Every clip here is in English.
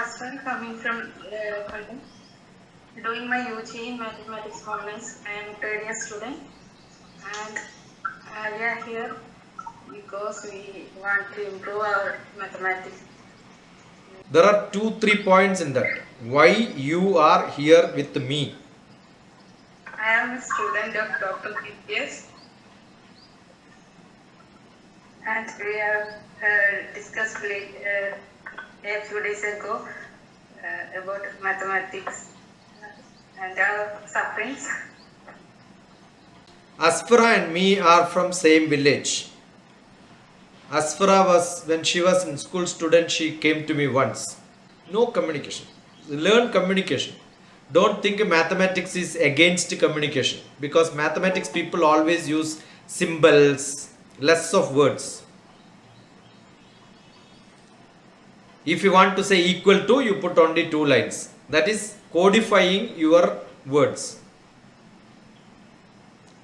Aspen, coming from Kannur, doing my UG in Mathematics Honors. I am third year student, and we are here because we want to improve our mathematics. There are 2-3 points in that. Why you are here with me? I am a student of DrTPS, and we have discussed a few days ago about mathematics and our sufferings. Asfara and me are from same village. Asfara was, when she was in school student, she came to me once. No communication. Learn communication. Don't think mathematics is against communication, because mathematics people always use symbols, less of words. If you want to say equal to, you put only 2 lines. That is codifying your words.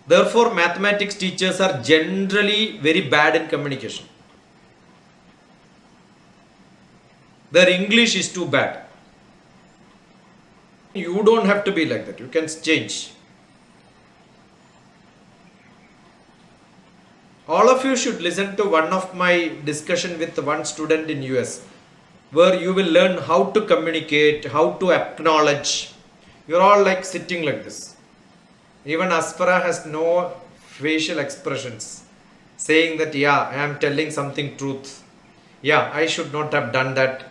Therefore, mathematics teachers are generally very bad in communication. Their English is too bad. You don't have to be like that. You can change. All of you should listen to one of my discussion with one student in US, where you will learn how to communicate, how to acknowledge. You're all like sitting like this. Even Aspara has no facial expressions, saying that, yeah, I am telling something truth. Yeah, I should not have done that.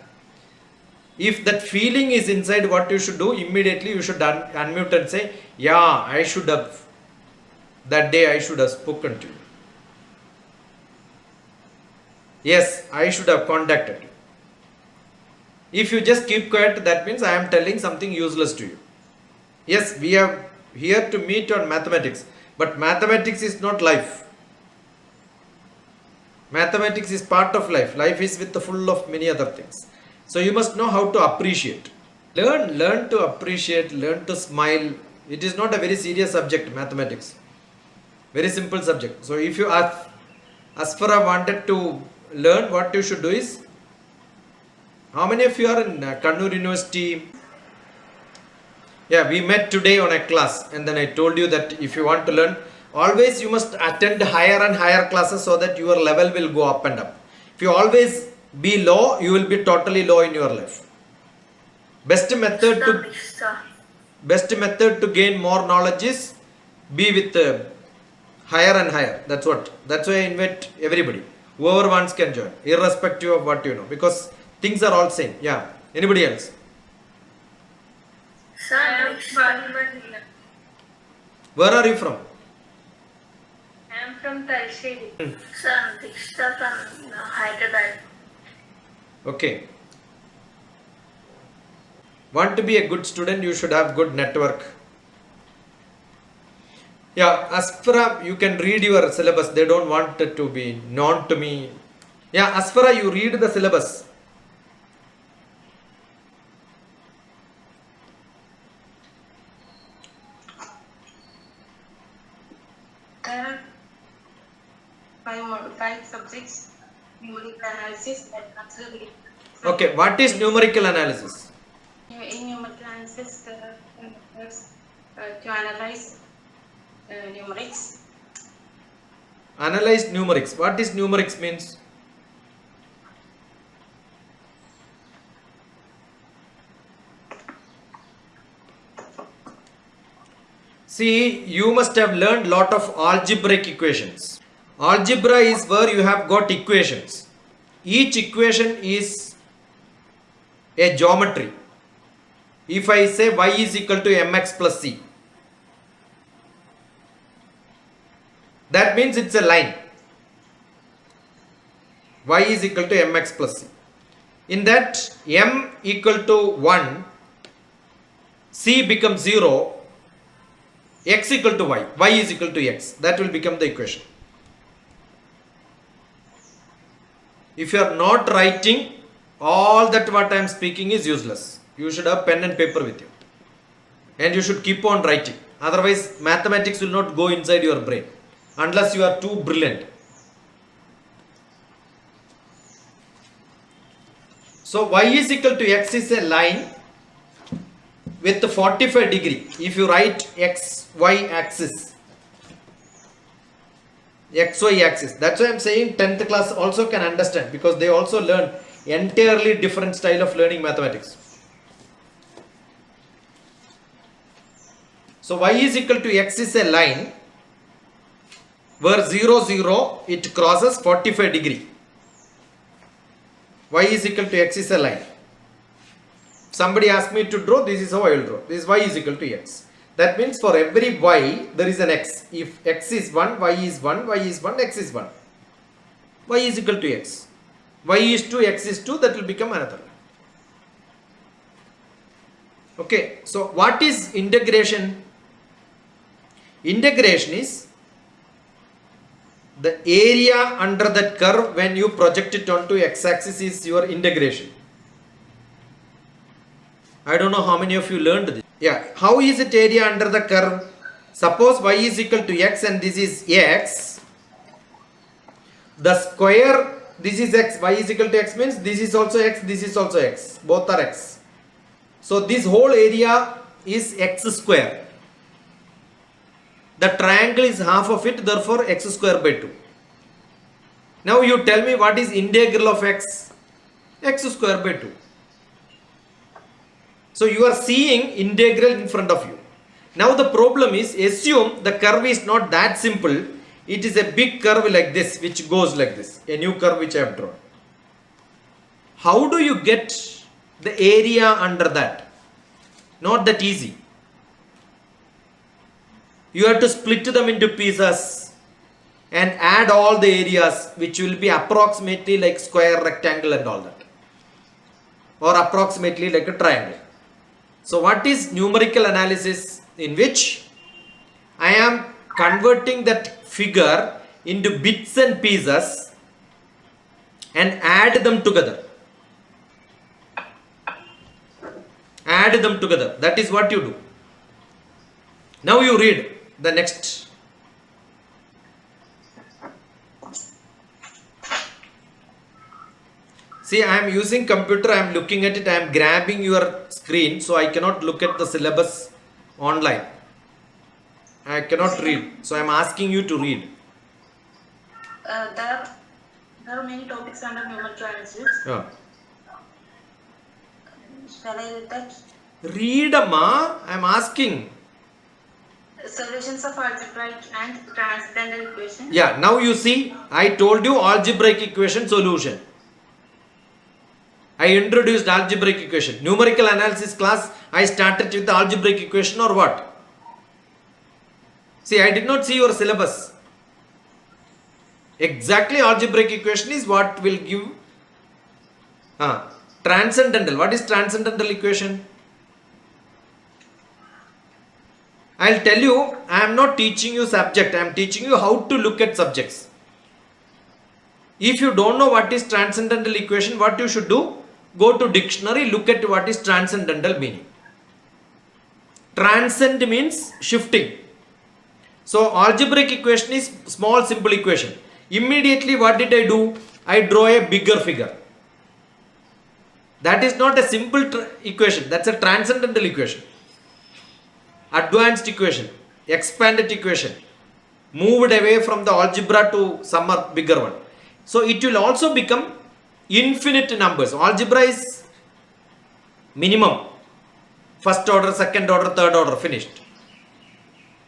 If that feeling is inside, what you should do, immediately you should unmute and say, yeah, I should have, that day I should have spoken to you. Yes, I should have contacted you. If you just keep quiet, that means I am telling something useless to you. Yes, we are here to meet on mathematics, but mathematics is not life. Mathematics is part of life. Life is with the full of many other things. So you must know how to appreciate. Learn to appreciate, learn to smile. It is not a very serious subject, mathematics. Very simple subject. So if you ask, Asfara wanted to learn, what you should do is, how many of you are in Kannur University? Yeah, we met today on a class, and then I told you that if you want to learn, always you must attend higher and higher classes so that your level will go up and up. If you always be low, you will be totally low in your life. Best method to gain more knowledge is be with higher and higher. That's why I invite everybody. Whoever wants can join, irrespective of what you know, because things are all same. Yeah. Anybody else? Where are you from? I am from Talsheri. Sir, Diksha from Hyderabad. Okay. Want to be a good student, you should have good network. Yeah, Asfara, you can read your syllabus. They don't want it to be known to me. Yeah, Asfara, you read the syllabus. There are 5 subjects: numerical analysis and considerable. Okay, what is numerical analysis? In numerical analysis, there are methods to analyze numerics. Analyze numerics. What is numerics means? See, you must have learned lot of algebraic equations. Algebra is where you have got equations. Each equation is a geometry. If I say y is equal to mx plus c, that means it's a line. Y is equal to mx plus c. In that, m equal to 1, c becomes 0, x equal to y is equal to x. That will become the equation. If you are not writing, all that what I am speaking is useless. You should have pen and paper with you. And you should keep on writing. Otherwise, mathematics will not go inside your brain unless you are too brilliant. So y is equal to x is a line with 45 degree. If you write xy axis, xy axis, that's why I'm saying 10th class also can understand, because they also learn entirely different style of learning mathematics. So y is equal to x is a line where 0 0 it crosses 45 degree. Y is equal to x is a line. Somebody asked me to draw, this is how I will draw. This is y is equal to x. That means for every y there is an x. If x is 1, y is 1, y is 1, x is 1. Y is equal to x. Y is 2, x is 2, that will become another. Okay, so what is integration? Integration is the area under that curve when you project it onto x-axis is your integration. I don't know how many of you learned this. Yeah, how is it area under the curve? Suppose y is equal to x and this is x. The square, this is x, y is equal to x means this is also x, this is also x. Both are x. So this whole area is x square. The triangle is half of it, therefore x square by 2. Now you tell me what is integral of x? X square by 2. So you are seeing integral in front of you. Now the problem is, assume the curve is not that simple. It is a big curve like this, which goes like this. A new curve which I have drawn. How do you get the area under that? Not that easy. You have to split them into pieces and add all the areas, which will be approximately like square, rectangle and all that, or approximately like a triangle. So what is numerical analysis, in which I am converting that figure into bits and pieces and add them together. Add them together. That is what you do. Now you read the next. See, I am using computer, I am looking at it, I am grabbing your screen, so I cannot look at the syllabus online. I cannot read, so I am asking you to read. There are many topics under numerical analysis. Yeah. Shall I read that? Read, Amma, I am asking. Solutions of algebraic and transcendental equation. Yeah, now you see, I told you algebraic equation solution. I introduced algebraic equation. Numerical analysis class, I started with the algebraic equation or what? See, I did not see your syllabus. Exactly, algebraic equation is what will give transcendental. What is transcendental equation? I will tell you, I am not teaching you subject, I am teaching you how to look at subjects. If you don't know what is transcendental equation, what you should do? Go to dictionary, look at what is transcendental meaning. Transcend means shifting. So algebraic equation is small simple equation. Immediately what did I do? I draw a bigger figure. That is not a simple equation, that's a transcendental equation. Advanced equation, expanded equation, moved away from the algebra to some bigger one. So it will also become infinite numbers. Algebra is minimum, first order, second order, third order, finished.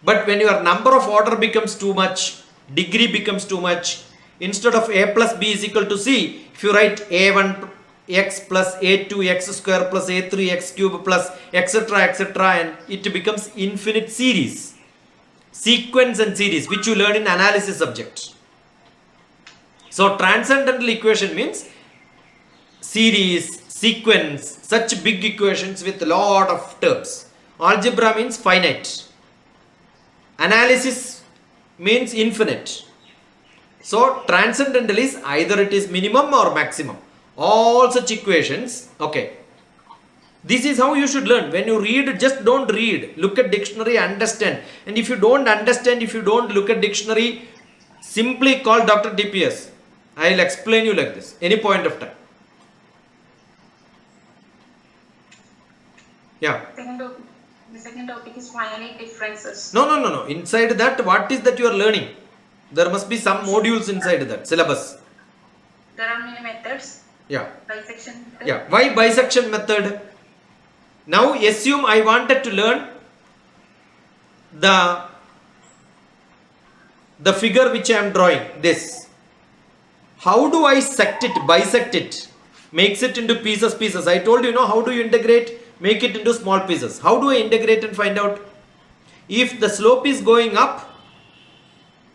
But when your number of order becomes too much, degree becomes too much, instead of a plus b is equal to c, if you write a1 x plus a2 x square plus a3 x cube plus etc., and it becomes infinite series, sequence and series, which you learn in analysis subject. So transcendental equation means series, sequence, such big equations with a lot of terms. Algebra means finite. Analysis means infinite. So transcendental is either it is minimum or maximum. All such equations, okay. This is how you should learn. When you read, just don't read. Look at dictionary, understand. And if you don't understand, if you don't look at dictionary, simply call DrTPS. I will explain you like this, any point of time. Yeah. The second topic is finite differences. No. Inside that, what is that you are learning? There must be some modules inside that syllabus. There are many methods. Yeah. Bisection method. Yeah. Why bisection method? Now assume I wanted to learn the figure which I am drawing, this. How do I bisect it, makes it into pieces. I told you, how do you integrate, make it into small pieces. How do I integrate and find out? If the slope is going up,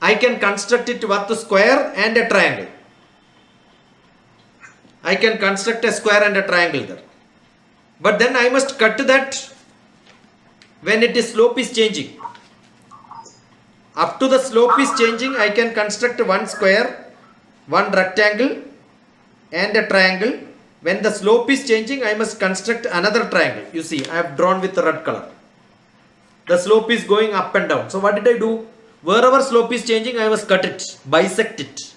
I can construct it with a square and a triangle. I can construct a square and a triangle there. But then I must cut that when slope is changing. Up to the slope is changing, I can construct one square, one rectangle and a triangle. When the slope is changing, I must construct another triangle. You see, I have drawn with the red color. The slope is going up and down. So what did I do? Wherever slope is changing, I must cut it, bisect it,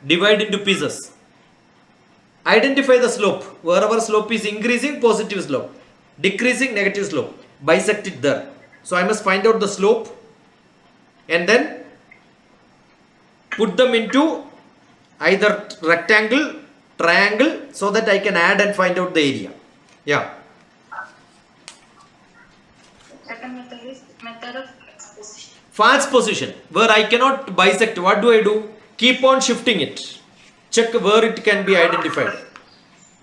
divide into pieces. Identify the slope. Wherever slope is increasing, positive slope. Decreasing, negative slope. Bisect it there. So I must find out the slope and then put them into either rectangle, triangle, so that I can add and find out the area. Yeah. Second method is method of exposition. False position, where I cannot bisect. What do? Keep on shifting it. Check where it can be identified.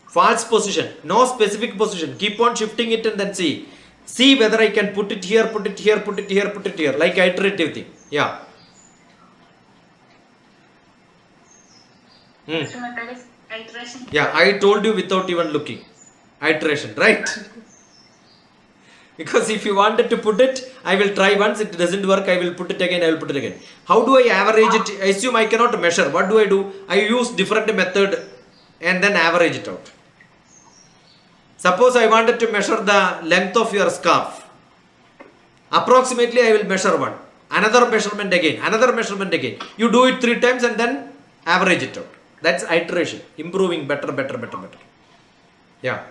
False position, no specific position. Keep on shifting it and then see. See whether I can put it here, put it here, put it here, put it here. Like iterative thing. Yeah. Next method is iteration. Yeah, I told you without even looking. Iteration, right? Because if you wanted to put it, I will try once, it doesn't work, I will put it again, I will put it again. How do I average it? I assume I cannot measure. What do? I use different method and then average it out. Suppose I wanted to measure the length of your scarf. Approximately I will measure one. Another measurement again, another measurement again. You do it 3 times and then average it out. That's iteration. Improving better. Yeah.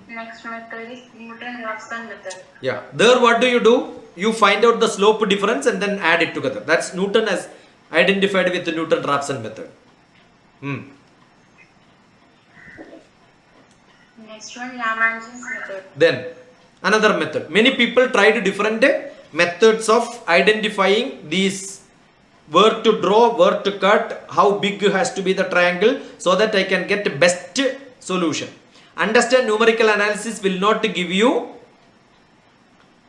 Next method is Newton-Raphson method. Yeah. There what do? You find out the slope difference and then add it together. That's Newton has identified with the Newton-Raphson method. Next one, Lagrange's method. Then another method. Many people tried different methods of identifying these, where to draw, where to cut, how big has to be the triangle, so that I can get the best solution. Understand, numerical analysis will not give you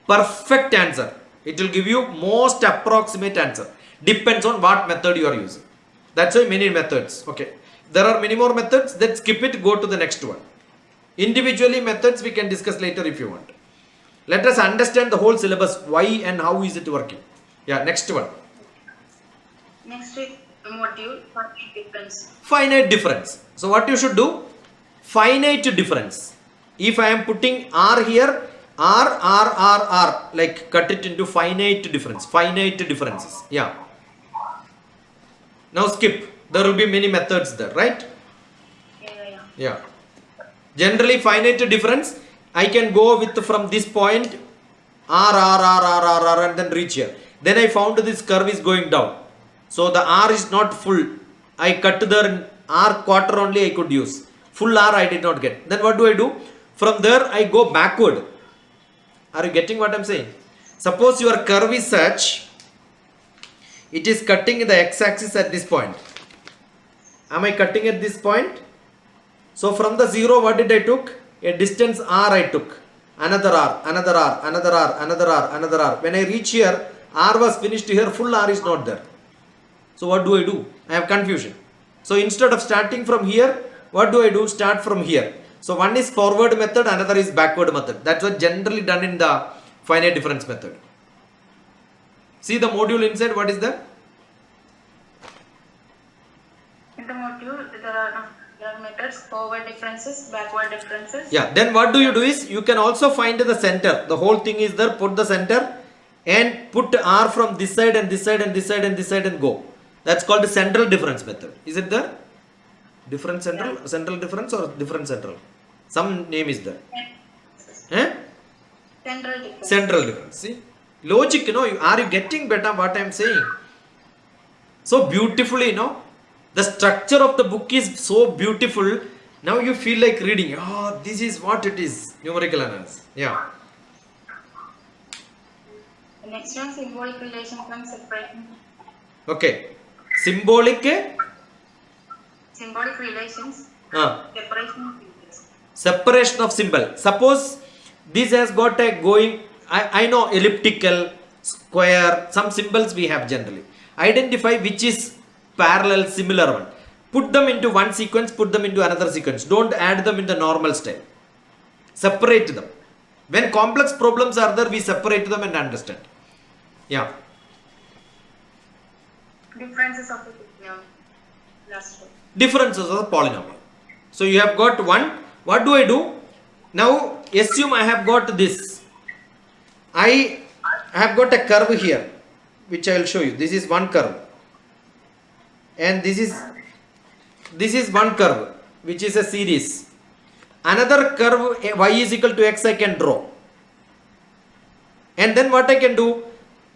perfect answer. It will give you most approximate answer. Depends on what method you are using. That's why many methods. Okay. There are many more methods. Then skip it, go to the next one. Individually methods we can discuss later if you want. Let us understand the whole syllabus, why and how is it working. Yeah, next one. Next is module, finite difference. Finite difference. So what you should do? Finite difference. If I am putting R here, R, like cut it into finite difference. Finite differences. Yeah. Now skip. There will be many methods there, right? Yeah. Generally finite difference, I can go with from this point R and then reach here. Then I found this curve is going down. So the R is not full. I cut the R quarter only I could use. Full R I did not get. Then what do? From there I go backward. Are you getting what I am saying? Suppose your curve is such, it is cutting the x-axis at this point. Am I cutting at this point? So from the 0 what did I took? A distance R I took. Another R, another R, another R, another R, another R. When I reach here, R was finished here, full R is not there. So what do? I have confusion. So instead of starting from here, what do? Start from here. So one is forward method, another is backward method. That's what generally done in the finite difference method. See the module inside, what is that? In the module, there are methods, forward differences, backward differences. Yeah, then what do is, you can also find the center. The whole thing is there, put the center and put R from this side and this side and this side and this side and go. That's called the central difference method. Is it there? Different central, Yeah. central difference or different central? Some name is there. Central difference. Central difference. See? Logic, are you getting better what I am saying? So beautifully, the structure of the book is so beautiful. Now you feel like reading. Oh, this is what it is. Numerical analysis. Yeah. The next one, symbolic relation from separation. Okay. Symbolic. Symbolic relations. Uh, Separation of symbols. Separation of symbol. Suppose this has got a going, I know elliptical, square, some symbols we have generally. Identify which is parallel, similar one. Put them into one sequence, put them into another sequence. Don't add them in the normal style. Separate them. When complex problems are there, we separate them and understand. Yeah. Differences of the last one. Differences of the polynomial. So you have got one. What do I do? Now assume I have got this. I have got a curve here, which I will show you. This is one curve. And this is one curve, which is a series. Another curve, y is equal to x, I can draw. And then what I can do?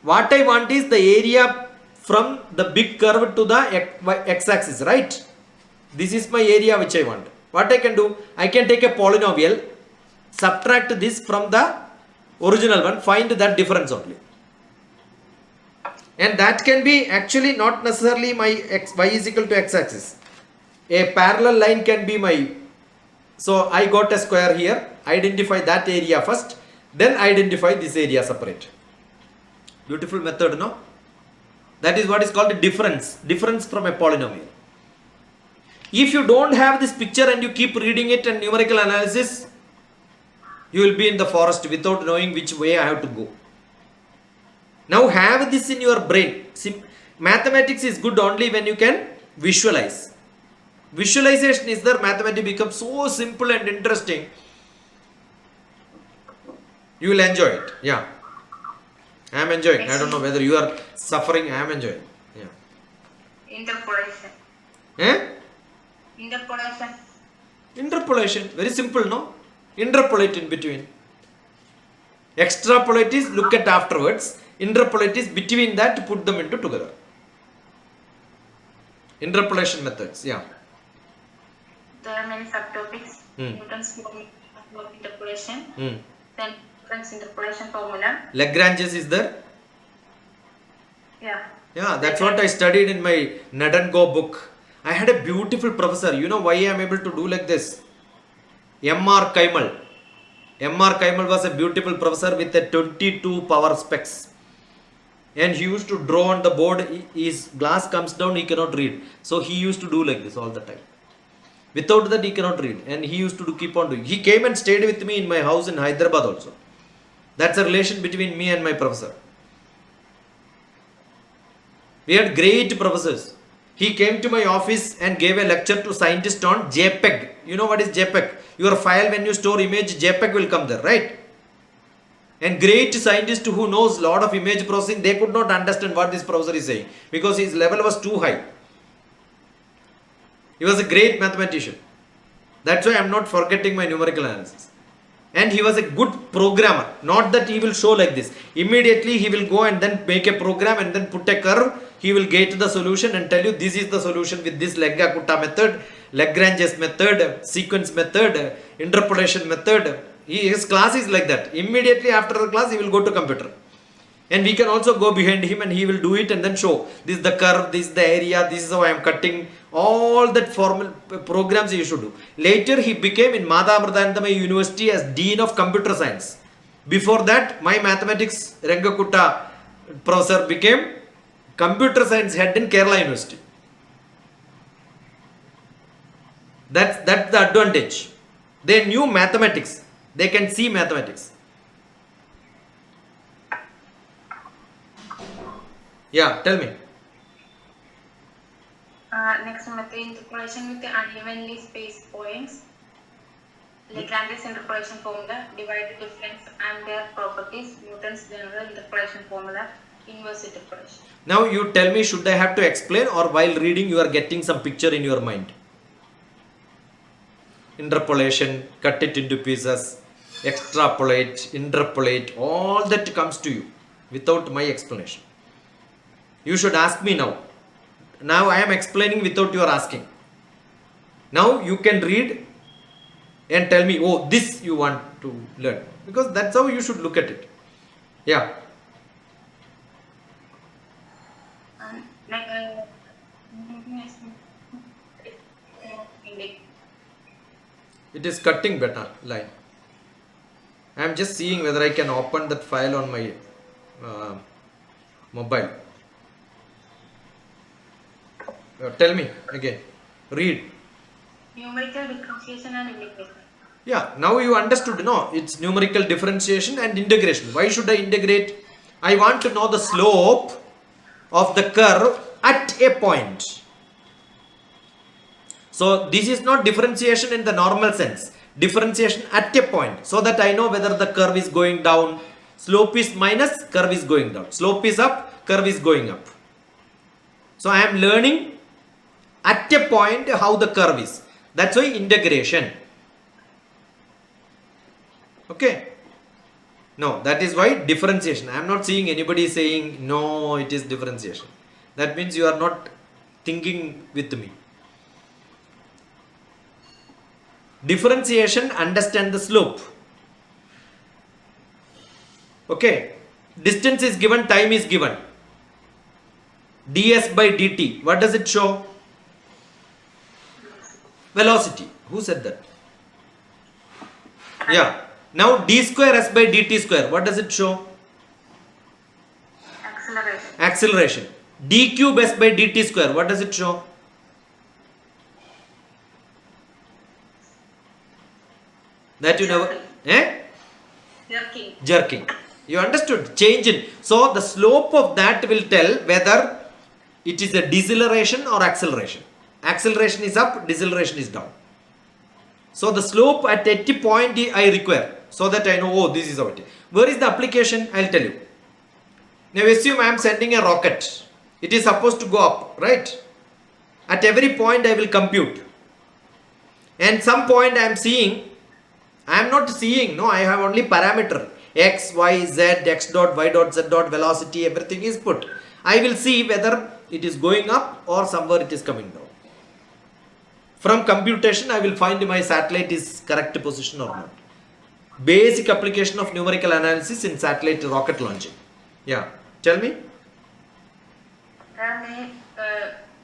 What I want is the area from the big curve to the x-axis, right? This is my area which I want. What I can do? I can take a polynomial, subtract this from the original one, find that difference only. And that can be actually not necessarily my y is equal to x-axis. A parallel line can be my... So I got a square here, identify that area first, then identify this area separate. Beautiful method, no? That is what is called a difference. Difference from a polynomial. If you don't have this picture and you keep reading it and numerical analysis, you will be in the forest without knowing which way I have to go. Now have this in your brain. Mathematics is good only when you can visualize. Visualization is there, mathematics becomes so simple and interesting. You will enjoy it. Yeah. I am enjoying. I don't know whether you are suffering. I am enjoying. Yeah. Interpolation. Interpolation. Interpolation. Very simple, no? Interpolate in between. Extrapolate is look at afterwards. Interpolate is between that, put them into together. Interpolation methods. Yeah. There are many subtopics. Newton's formula of interpolation. Then Newton's interpolation formula. Lagrange's is there? Yeah. Yeah, that's what I studied in my Ned and Go book. I had a beautiful professor. You know why I am able to do like this? M.R. Kaimal. M.R. Kaimal was a beautiful professor with a 22 power specs. And he used to draw on the board. His glass comes down, he cannot read. So he used to do like this all the time. Without that he cannot read. And he used to keep on doing. He came and stayed with me in my house in Hyderabad also. That's a relation between me and my professor. We had great professors. He came to my office and gave a lecture to scientists on JPEG. You know what is JPEG? Your file, when you store image, JPEG will come there, right? And great scientist who knows a lot of image processing, they could not understand what this professor is saying because his level was too high. He was a great mathematician. That's why I am not forgetting my numerical analysis. And he was a good programmer. Not that he will show like this. Immediately he will go and then make a program and then put a curve. He will get the solution and tell you this is the solution with this Legga-Kutta method, Lagrange's method, sequence method, interpolation method. His class is like that. Immediately after the class he will go to computer. And we can also go behind him and he will do it and then show. This is the curve, this is the area, this is how I am cutting. All that formal programs he should do. Later he became in Mada Amritanandamayi University as Dean of Computer Science. Before that, my mathematics Rengakutta professor became Computer Science head in Kerala University. That's the advantage. They knew mathematics. They can see mathematics. Yeah, tell me. Next method, interpolation with the unevenly spaced points. Lagrange's interpolation formula, divide the difference and their properties, Newton's general interpolation formula, inverse interpolation. Now you tell me, should I have to explain or while reading you are getting some picture in your mind? interpolation, cut it into pieces, extrapolate, interpolate, all that comes to you without my explanation. You should ask me now. Now I am explaining without your asking. Now you can read and tell me, oh, this you want to learn. Because that's how you should look at it. Yeah. It is cutting better line. I am just seeing whether I can open that file on my mobile. Tell me again. Read. Numerical differentiation and integration. Yeah, now you understood, no? It's numerical differentiation and integration. Why should I integrate? I want to know the slope of the curve at a point. So this is not differentiation in the normal sense. Differentiation at a point, so that I know whether the curve is going down. Slope is minus, curve is going down. Slope is up, curve is going up. So I am learning at a point how the curve is. That's why integration. Okay. No, that is why differentiation. I am not seeing anybody saying no, it is differentiation. That means you are not thinking with me. Differentiation, understand the slope. Okay. Distance is given, time is given. ds by dt. What does it show? Velocity. Who said that? Yeah. Now d square s by dt square. What does it show? Acceleration. Acceleration. d cube s by dt square. What does it show? That you never. Jerking. Jerking. You understood? Change in. So the slope of that will tell whether it is a deceleration or acceleration. Acceleration is up, deceleration is down. So the slope at any point I require, so that I know, oh, this is how it is. Where is the application? I'll tell you. Now assume I am sending a rocket. It is supposed to go up, right? At every point I will compute. And some point I am seeing, I am not seeing, no, I have only parameter. X, Y, Z, X dot, Y dot, Z dot, velocity, everything is put. I will see whether it is going up or somewhere it is coming down. From computation, I will find my satellite is correct position or not. Basic application of numerical analysis in satellite rocket launching. Yeah, tell me. There are many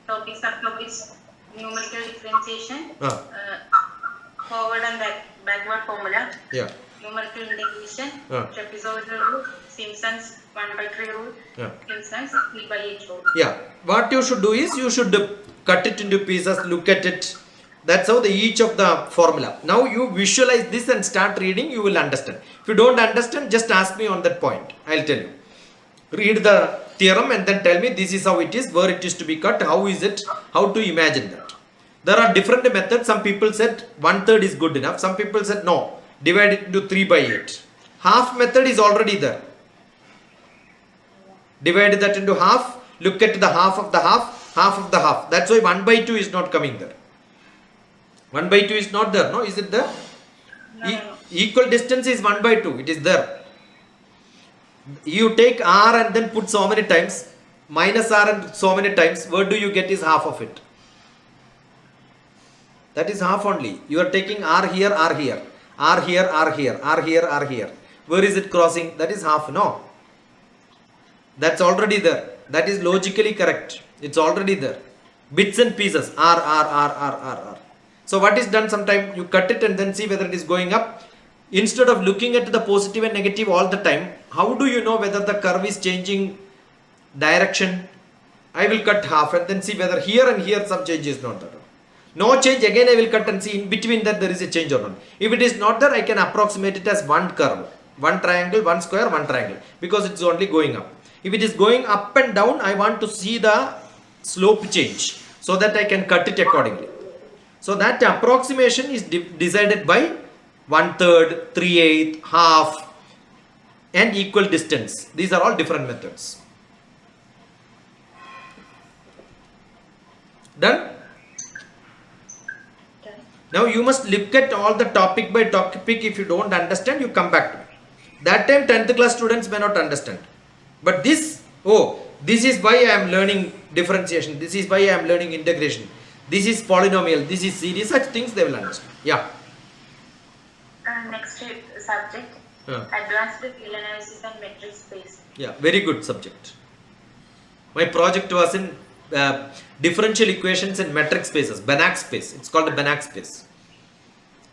topics, subtopics, numerical differentiation, forward and backward formula, Yeah. numerical integration, trapezoidal rule, Simpson's 1/3 rule, Simpson's 3/8 rule. Yeah, what you should do is you should cut it into pieces, look at it. That's how each of the formula. Now you visualize this and start reading, you will understand. If you don't understand, just ask me on that point. I'll tell you. Read the theorem and then tell me this is how it is, where it is to be cut, how is it, how to imagine that. There are different methods. Some people said 1/3 is good enough. Some people said no, divide it into 3/8. Half method is already there. Divide that into half, look at the half of the half, half of the half. That's why 1/2 is not coming there. 1/2 is not there, no? Is it there? No. Equal distance is 1/2. It is there. You take r and then put so many times, minus r and so many times. Where do you get is half of it? That is half only. You are taking r here, r here, r here, r here, r here, r here. Where is it crossing? That is half. No. That's already there. That is logically correct. It's already there. Bits and pieces. R, R, R, R, R, R. So what is done sometime? You cut it and then see whether it is going up. Instead of looking at the positive and negative all the time, how do you know whether the curve is changing direction? I will cut half and then see whether here and here some change is not there. No change, again I will cut and see in between that there is a change or not. If it is not there, I can approximate it as one curve. One triangle, one square, one triangle. Because it's only going up. If it is going up and down, I want to see the slope change. So that I can cut it accordingly. So that approximation is decided by 1/3, 3/8, half and equal distance. These are all different methods. Done? Now you must look at all the topic by topic. If you don't understand, you come back to me. That time 10th class students may not understand. But this, oh, this is why I am learning differentiation. This is why I am learning integration. This is polynomial. This is series. Such things they will understand. Yeah. Next subject, advanced real analysis and metric space. Yeah, very good subject. My project was in differential equations in metric spaces, Banach space. It's called the Banach space.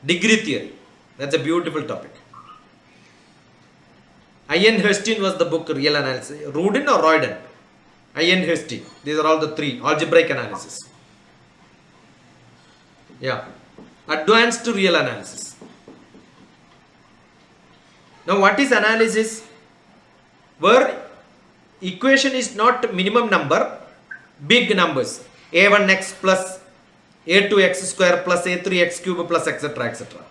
Degree theory. That's a beautiful topic. Ian Hustin was the book Real Analysis. Rudin or Royden? Ian Hustin. These are all the three. Algebraic analysis. Yeah. Advanced real analysis. Now what is analysis? Where equation is not minimum number, big numbers. a1x plus a2x square plus a3x cube plus etc. etc.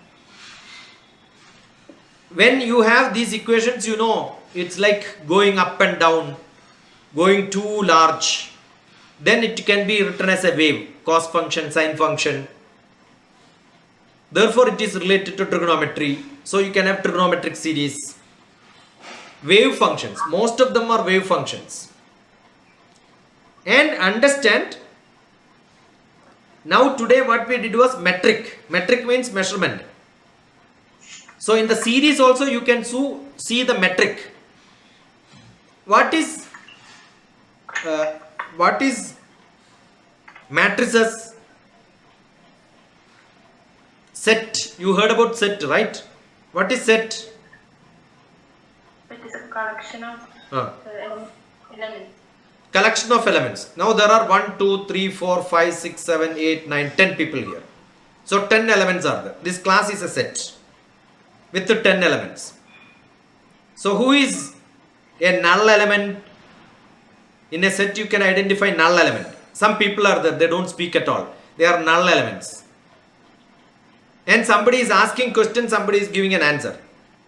When you have these equations, you know, it's like going up and down, going too large. Then it can be written as a wave, cos function, sine function. Therefore, it is related to trigonometry. So you can have trigonometric series. Wave functions, most of them are wave functions. And understand, now today what we did was metric. Metric means measurement. So in the series also you can see the metric. What is matrices? Set. You heard about set, right? What is set? It is a collection of elements. Collection of elements. Now there are 1, 2, 3, 4, 5, 6, 7, 8, 9, 10 people here. So 10 elements are there. This class is a set with the 10 elements. So who is a null element? In a set you can identify null element. Some people are there, they don't speak at all. They are null elements. And somebody is asking question, somebody is giving an answer.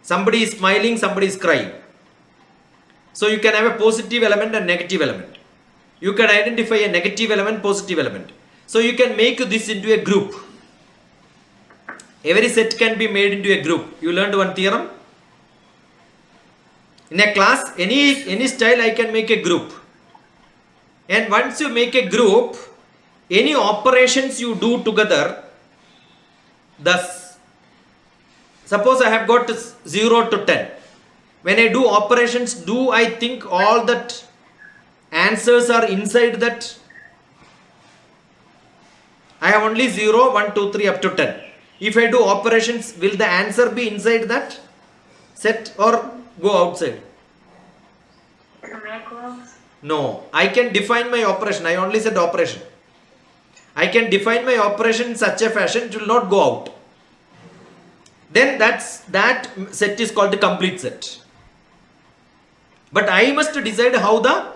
Somebody is smiling, somebody is crying. So you can have a positive element and negative element. You can identify a negative element, positive element. So you can make this into a group. Every set can be made into a group. You learned one theorem. In a class, any style I can make a group. And once you make a group, any operations you do together, thus, suppose I have got 0 to 10. When I do operations, do I think all that answers are inside that? I have only 0, 1, 2, 3 up to 10. If I do operations, will the answer be inside that set or go outside? No, I can define my operation. I only said operation. I can define my operation in such a fashion it will not go out. Then that set is called the complete set. But I must decide how the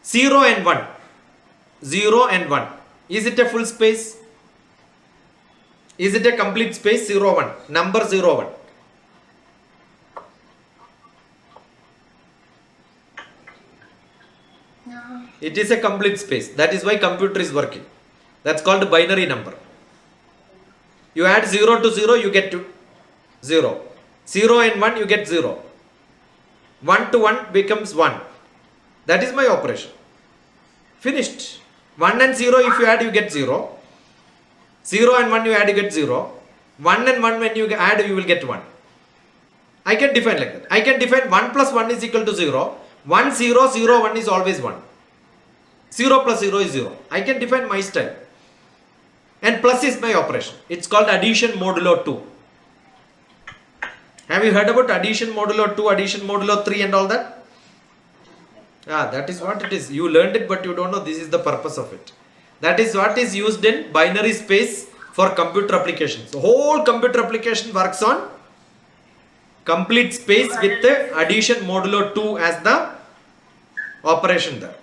0 and 1. 0 and 1. Is it a full space? Is it a complete space? 0, 1. Number 0, 1. No. It is a complete space. That is why computer is working. That's called a binary number. You add 0 to 0, you get to 0. 0 and 1, you get 0. 1 to 1 becomes 1. That is my operation. Finished. 1 and 0, if you add, you get 0. 0 and 1 you add, you get 0. 1 and 1 when you add, you will get 1. I can define like that. I can define 1 plus 1 is equal to 0. 1, 0, 0, 1 is always 1. 0 plus 0 is 0. I can define my style. And plus is my operation. It's called addition modulo 2. Have you heard about addition modulo 2, addition modulo 3 and all that? Ah, that is what it is. You learned it but you don't know this is the purpose of it. That is what is used in binary space for computer applications. The whole computer application works on complete space with the addition modulo 2 as the operation there.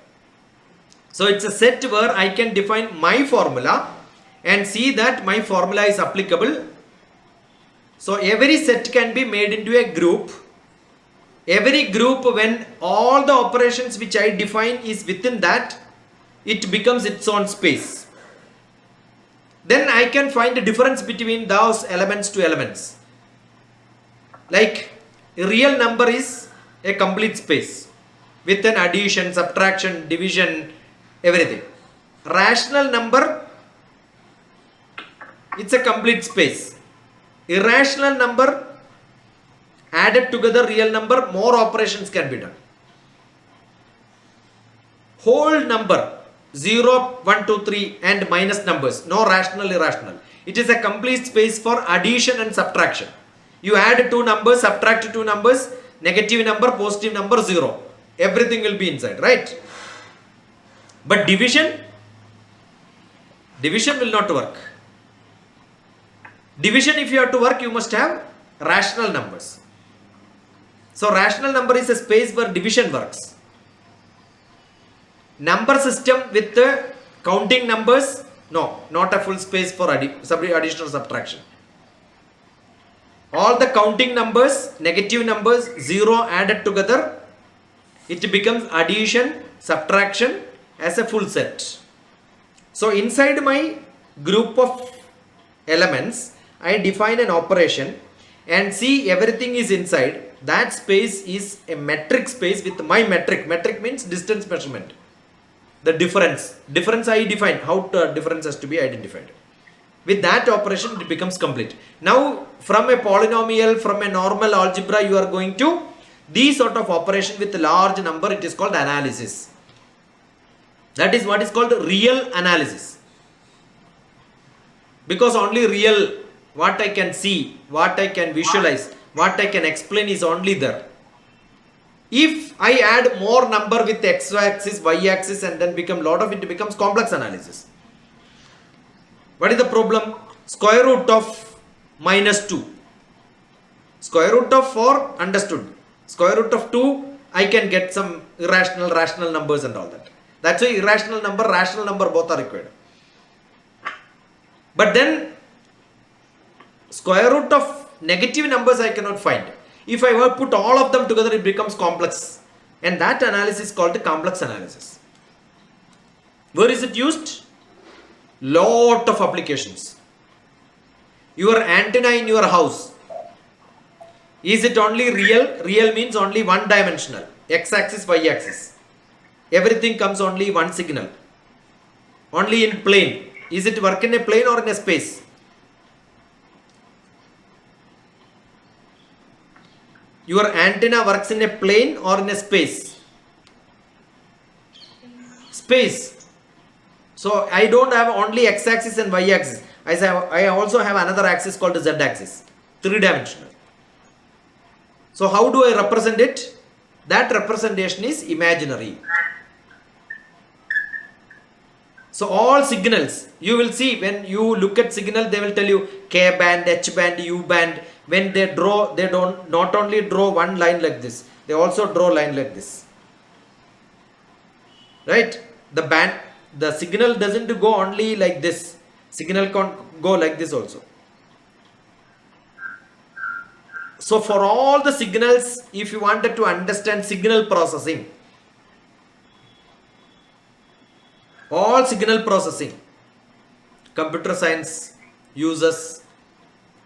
So it's a set where I can define my formula and see that my formula is applicable. So every set can be made into a group. Every group, when all the operations which I define is within that, it becomes its own space. then I can find the difference between those elements to elements. Like a real number is a complete space with an addition, subtraction, division, everything. Rational number, it's a complete space. Irrational number, added together real number, more operations can be done. Whole number, 0, 1, 2, 3 and minus numbers, no rational, irrational. It is a complete space for addition and subtraction. You add two numbers, subtract two numbers, negative number, positive number, 0. Everything will be inside, right? But division will not work. Division, if you have to work, you must have rational numbers. So rational number is a space where division works. Number system with the counting numbers, no, not a full space for addition or subtraction. All the counting numbers, negative numbers, 0 added together, it becomes addition, subtraction as a full set. So inside my group of elements, I define an operation and see everything is inside. That space is a metric space with my metric. Metric means distance measurement. The difference I define how difference has to be identified. With that operation it becomes complete. Now from a polynomial, from a normal algebra, you are going to these sort of operation with a large number, it is called analysis. That is what is called real analysis. Because only real, what I can see, what I can visualize, what I can explain is only there. If I add more number with x-axis, y-axis and then become lot of it, becomes complex analysis. What is the problem? Square root of minus 2. Square root of 4, understood. Square root of 2, I can get some irrational, rational numbers and all that. That's why irrational number, rational number both are required. But then square root of negative numbers I cannot find. If I were to put all of them together, it becomes complex. And that analysis is called the complex analysis. Where is it used? Lot of applications. Your antenna in your house, is it only real? Real means only one dimensional. X-axis, Y-axis. Everything comes only one signal. Only in plane. Is it work in a plane or in a space? Your antenna works in a plane or in a space? Space. So I don't have only x-axis and y-axis. I also have another axis called the z-axis. 3-dimensional. So how do I represent it? That representation is imaginary. So all signals, you will see when you look at signal, they will tell you K band, H band, U band. When they draw, they don't not only draw one line like this, they also draw line like this. Right? The signal doesn't go only like this. Signal can go like this also. So for all the signals, if you wanted to understand signal processing, all signal processing, computer science uses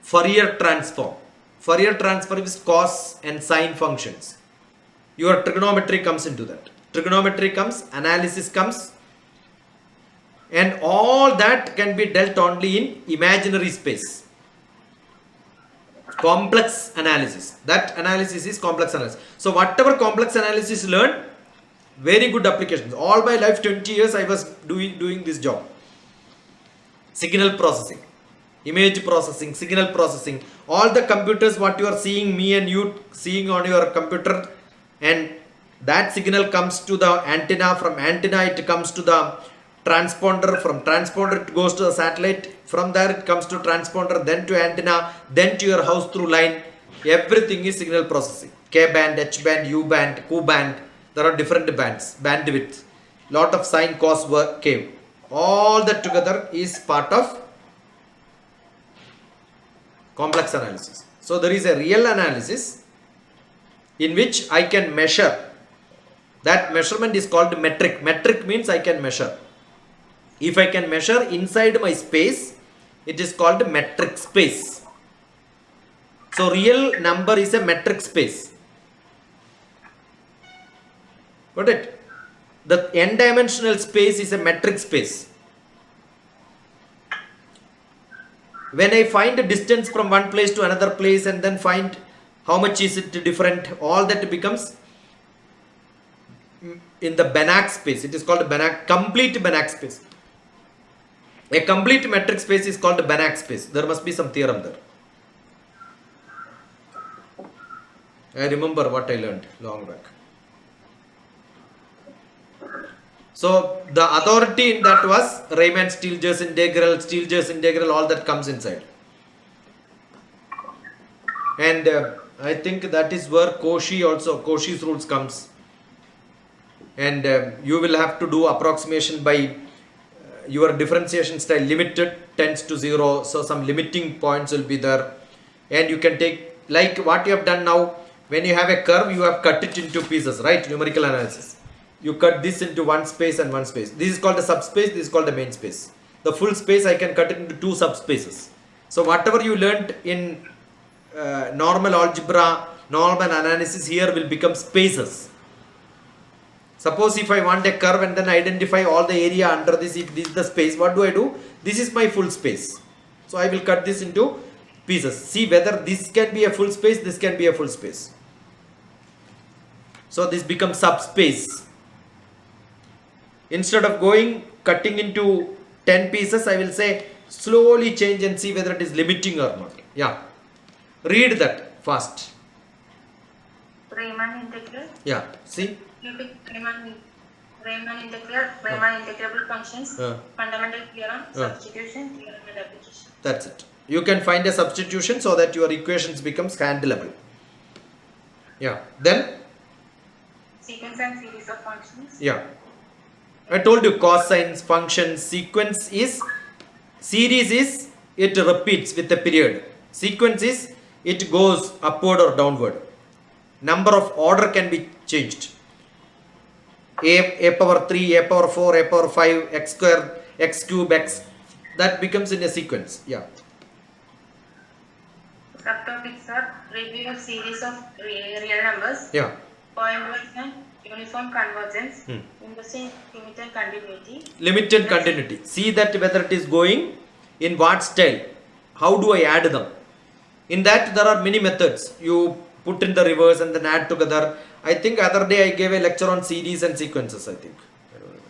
Fourier transform. Fourier transform is cos and sine functions. Your trigonometry comes into that. Trigonometry comes, analysis comes, and all that can be dealt only in imaginary space. Complex analysis. That analysis is complex analysis. So whatever complex analysis you learn, very good applications. All my life, 20 years I was doing this job. Signal processing, image processing, signal processing. All the computers what you are seeing, me and you seeing on your computer, and that signal comes to the antenna. From antenna it comes to the transponder. From transponder it goes to the satellite. From there it comes to transponder, then to antenna, then to your house through line. Everything is signal processing. K band, H band, U band, Q band. There are different bands, bandwidth, lot of sine, cos, work, K. All that together is part of complex analysis. So there is a real analysis in which I can measure. That measurement is called metric. Metric means I can measure. If I can measure inside my space, it is called metric space. So real number is a metric space. Got it? The n-dimensional space is a metric space. When I find a distance from one place to another place and then find how much is it different, all that becomes in the Banach space. It is called Banach, complete Banach space. A complete metric space is called Banach space. There must be some theorem there. I remember what I learned long back. So the authority in that was Riemann-Stieltjes integral, all that comes inside. And I think that is where Cauchy's rules comes. And you will have to do approximation by your differentiation style. Limited tends to 0, so some limiting points will be there. And you can take, like what you have done now, when you have a curve, you have cut it into pieces, right? Numerical analysis. You cut this into one space and one space. This is called a subspace, this is called a main space. The full space I can cut it into two subspaces. So whatever you learnt in normal algebra, normal analysis here will become spaces. Suppose if I want a curve and then identify all the area under this, if this is the space, what do? This is my full space. So I will cut this into pieces. See whether this can be a full space, this can be a full space. So this becomes subspace. Instead of cutting into 10 pieces, I will say slowly change and see whether it is limiting or not. Yeah. Read that fast. Riemann integral. Yeah. See? Riemann integral, Riemann integrable functions, fundamental theorem, substitution, theorem and application. That's it. You can find a substitution so that your equations becomes handleable. Yeah. Then? Sequence and series of functions. Yeah. I told you cosines, functions, sequence is, series is, it repeats with a period. Sequence is, it goes upward or downward. Number of order can be changed. A power 3, A power 4, A power 5, X square, X cube, X. That becomes in a sequence. Yeah. Subtopics are review of series of real numbers. Yeah. Pointwise and uniform convergence. Interesting limit and continuity. Limit and continuity. See that whether it is going in what style. How do I add them? In that there are many methods. You put in the reverse and then add together. I think other day I gave a lecture on series and sequences, I think. I don't remember.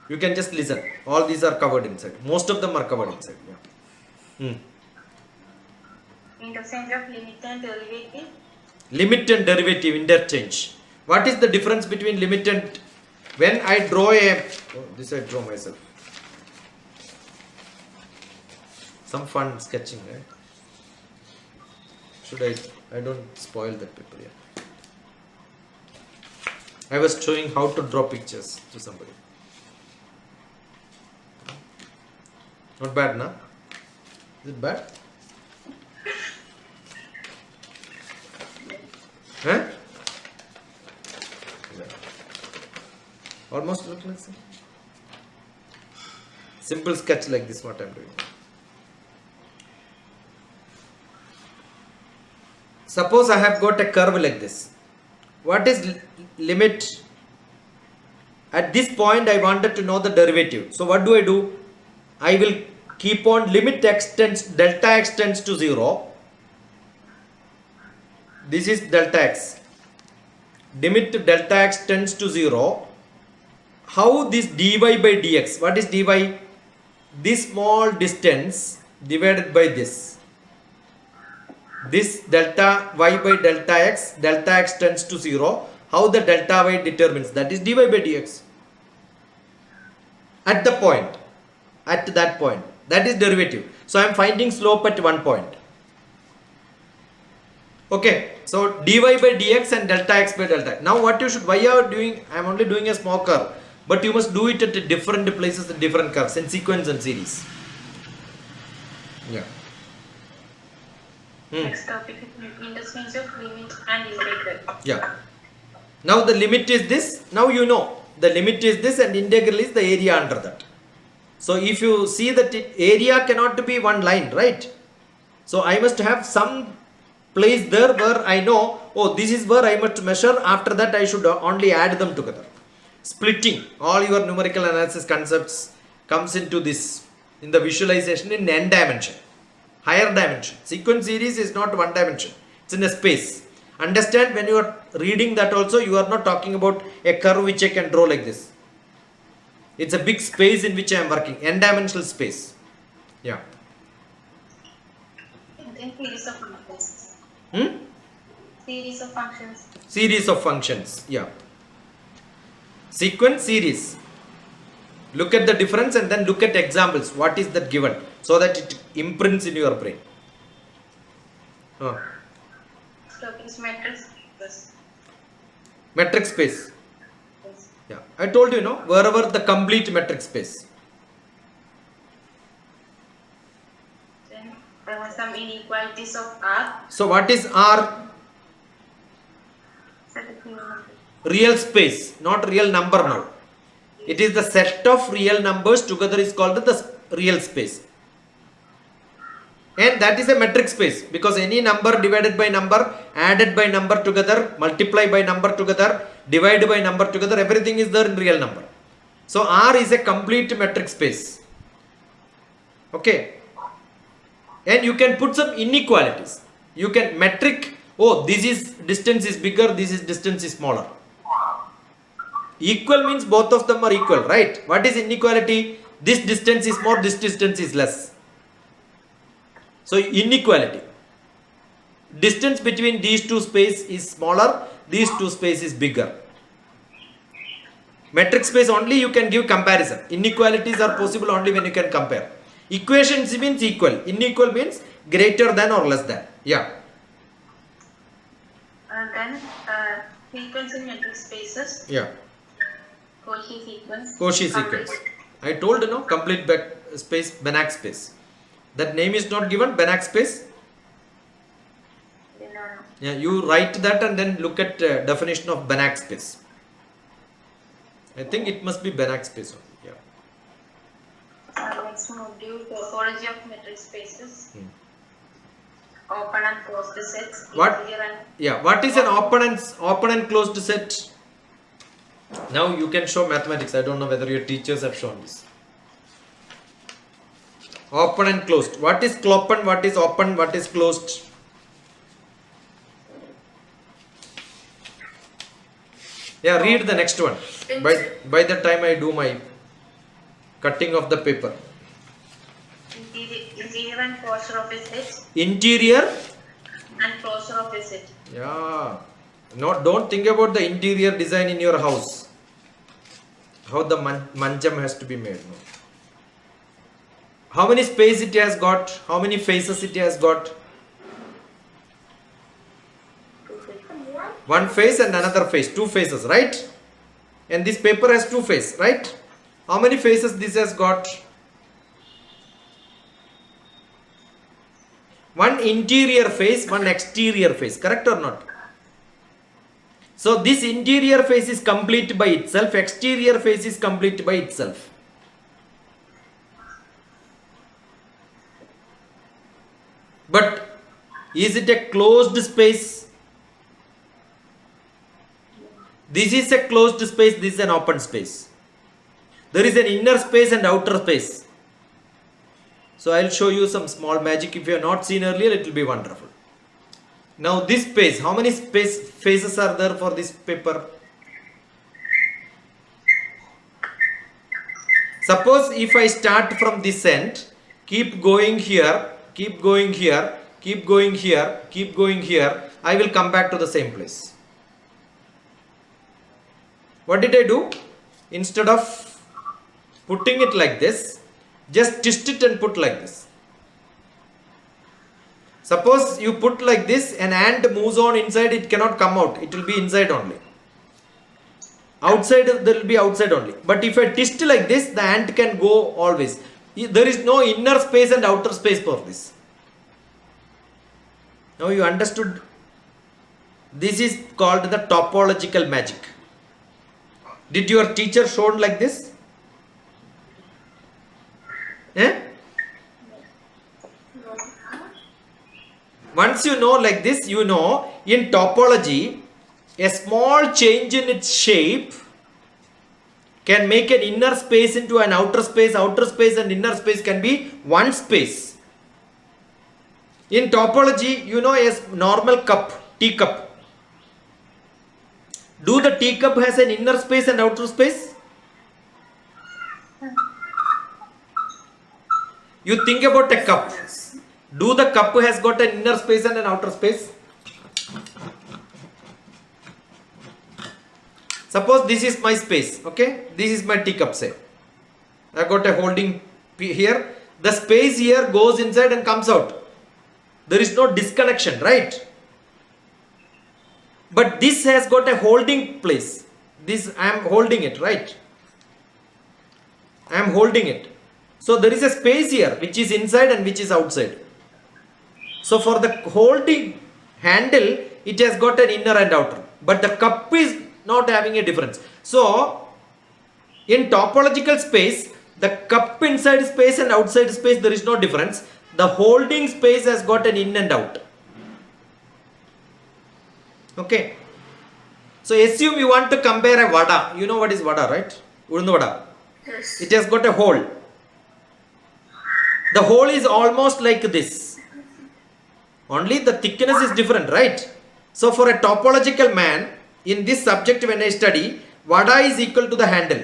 You can just listen. All these are covered inside. Most of them are covered inside. Yeah. Interchange of limit and derivative. Limit and derivative interchange. What is the difference between limit and, when I draw this I draw myself. Some fun sketching, right? Should I don't spoil that paper yet. I was showing how to draw pictures to somebody. Not bad, na? Is it bad? Huh? Yeah. Almost look like this. Simple sketch like this, what I am doing. Suppose I have got a curve like this. What is limit? At this point I wanted to know the derivative. So what do? I will keep on delta x tends to 0. This is delta x. Limit delta x tends to 0. How this dy by dx? What is dy? This small distance divided by this. This delta y by delta x tends to 0. How the delta y determines? That is dy by dx. At the point. At that point. That is derivative. So I am finding slope at one point. Okay. So dy by dx and delta x by delta. Now what you should, why you are doing, I am only doing a small curve. But you must do it at different places, at different curves, in sequence and series. Yeah. Next topic is interchange of limit and integral. Yeah. Now the limit is this. Now you know. The limit is this and integral is the area under that. So if you see that area cannot be one line, right? So I must have some place there where I know, oh, this is where I must measure. After that, I should only add them together. Splitting all your numerical analysis concepts comes into this in the visualization in n dimension, higher dimension. Sequence series is not one dimension, it's in a space. Understand, when you are reading that also, you are not talking about a curve which I can draw like this. It's a big space in which I am working, n dimensional space. Yeah. Then series of functions. Hmm? Series of functions. Series of functions. Yeah. Sequence, series. Look at the difference and then look at examples. What is that given? So that it imprints in your brain. So it's matrix. Yes. Metric space. Yes. Yeah. I told you, no, wherever the complete metric space. Then there are some inequalities of R. So what is R? Set of trigonometry. Real space, not real number now. It is the set of real numbers together is called the real space. And that is a metric space, because any number divided by number, added by number together, multiply by number together, divide by number together, everything is there in real number. So R is a complete metric space. Okay. And you can put some inequalities. You can metric, oh, this is distance is bigger, this is distance is smaller. Equal means both of them are equal, right? What is inequality? This distance is more, this distance is less. So inequality. Distance between these two spaces is smaller, these two spaces is bigger. Metric space only you can give comparison. Inequalities are possible only when you can compare. Equations means equal. Unequal means greater than or less than. Yeah. Then sequence in metric spaces. Yeah. Cauchy sequence. Cauchy sequence. I told you, no, complete space, Banach space. That name is not given, Banach space. Yeah, you write that and then look at definition of Banach space. I think it must be Banach space only. Yeah. Next module, topology of metric spaces. Open and closed sets. What? Integer and Yeah. What is an open and closed set? Now you can show mathematics. I don't know whether your teachers have shown this. Open and closed. What is open? What is open? What is closed? Yeah, read the next one. By the time I do my cutting of the paper. interior and closure of a set. Interior And closure of a set. Yeah. No, don't think about the interior design in your house. How the manjam has to be made. No. How many space it has got? How many faces it has got? One face and another face. Two faces, right? And this paper has two faces, right? How many faces this has got? One interior face, one exterior face. Correct or not? So this interior face is complete by itself, exterior face is complete by itself. But is it a closed space? This is a closed space, this is an open space. There is an inner space and outer space. So I will show you some small magic. If you have not seen earlier, it will be wonderful. Now this space, how many faces are there for this paper? Suppose if I start from this end, keep going here, keep going here, keep going here, keep going here, I will come back to the same place. What did I do? Instead of putting it like this, just twist it and put like this. Suppose you put like this, an ant moves on inside, it cannot come out, it will be inside only. Outside, there will be outside only. But if I twist like this, the ant can go always. There is no inner space and outer space for this. Now you understood. This is called the topological magic. Did your teacher shown like this? Eh? Once you know like this, you know in topology, a small change in its shape can make an inner space into an outer space and inner space can be one space. In topology, you know a normal cup, teacup. Do the teacup has an inner space and outer space? You think about a cup. Do the cup has got an inner space and an outer space? Suppose this is my space, okay? This is my teacup, say. I got a holding here. The space here goes inside and comes out. There is no disconnection, right? But this has got a holding place. This I am holding it, right? I am holding it. So there is a space here which is inside and which is outside. So for the holding handle, it has got an inner and outer. But the cup is not having a difference. So in topological space, the cup inside space and outside space, there is no difference. The holding space has got an in and out. Okay. So assume you want to compare a vada. You know what is vada, right? Ulundu vada. Yes. It has got a hole. The hole is almost like this. Only the thickness is different, right? So for a topological man, in this subject when I study, vada is equal to the handle.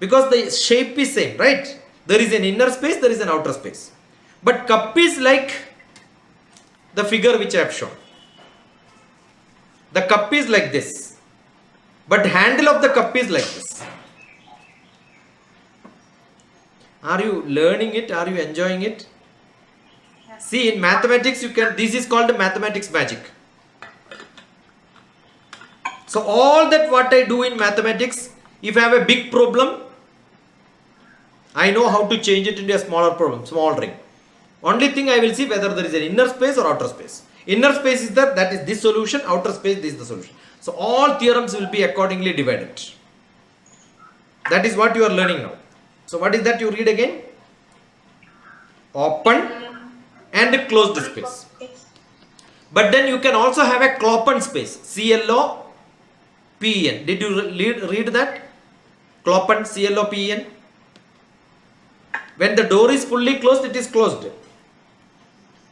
Because the shape is same, right? There is an inner space, there is an outer space. But cup is like the figure which I have shown. The cup is like this. But handle of the cup is like this. Are you learning it? Are you enjoying it? Yes. See, in mathematics, this is called mathematics magic. So all that what I do in mathematics, if I have a big problem, I know how to change it into a smaller problem, small ring. Only thing I will see whether there is an inner space or outer space. Inner space is that is this solution, outer space this is the solution. So all theorems will be accordingly divided. That is what you are learning now. So what is that you read again? Open and closed space. But then you can also have a cloped space. C-L-O-P-E-N. Did you read that? Cloped, C-L-O-P-E-N. When the door is fully closed, it is closed.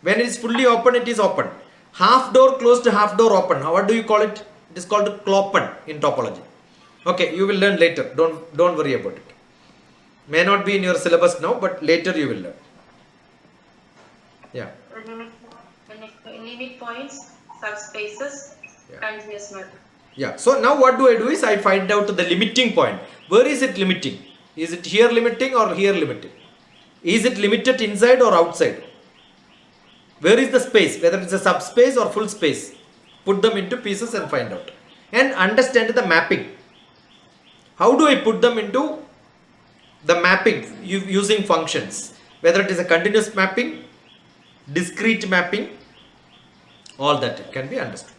When it is fully open, it is open. Half door closed, half door open. What do you call it? It is called cloped in topology. Okay, you will learn later. Don't worry about it. May not be in your syllabus now, but later you will learn. Yeah. Limit points, subspaces, continuous method. Yeah. So now what do? Is I find out the limiting point. Where is it limiting? Is it here limiting or here limiting? Is it limited inside or outside? Where is the space? Whether it's a subspace or full space. Put them into pieces and find out. And understand the mapping. How do I put them into the mapping using functions? Whether it is a continuous mapping, discrete mapping, all that can be understood.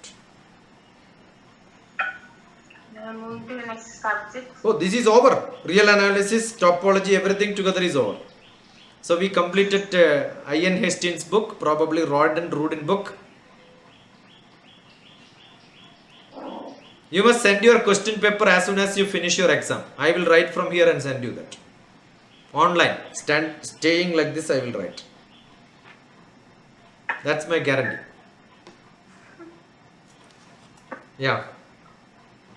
Now moving to the next subject. Oh, this is over. Real analysis, topology, everything together is over. So we completed Ian Hastings' book, probably Rod and Rudin book. You must send your question paper as soon as you finish your exam. I will write from here and send you that. Online, staying like this, I will write. That's my guarantee. Yeah.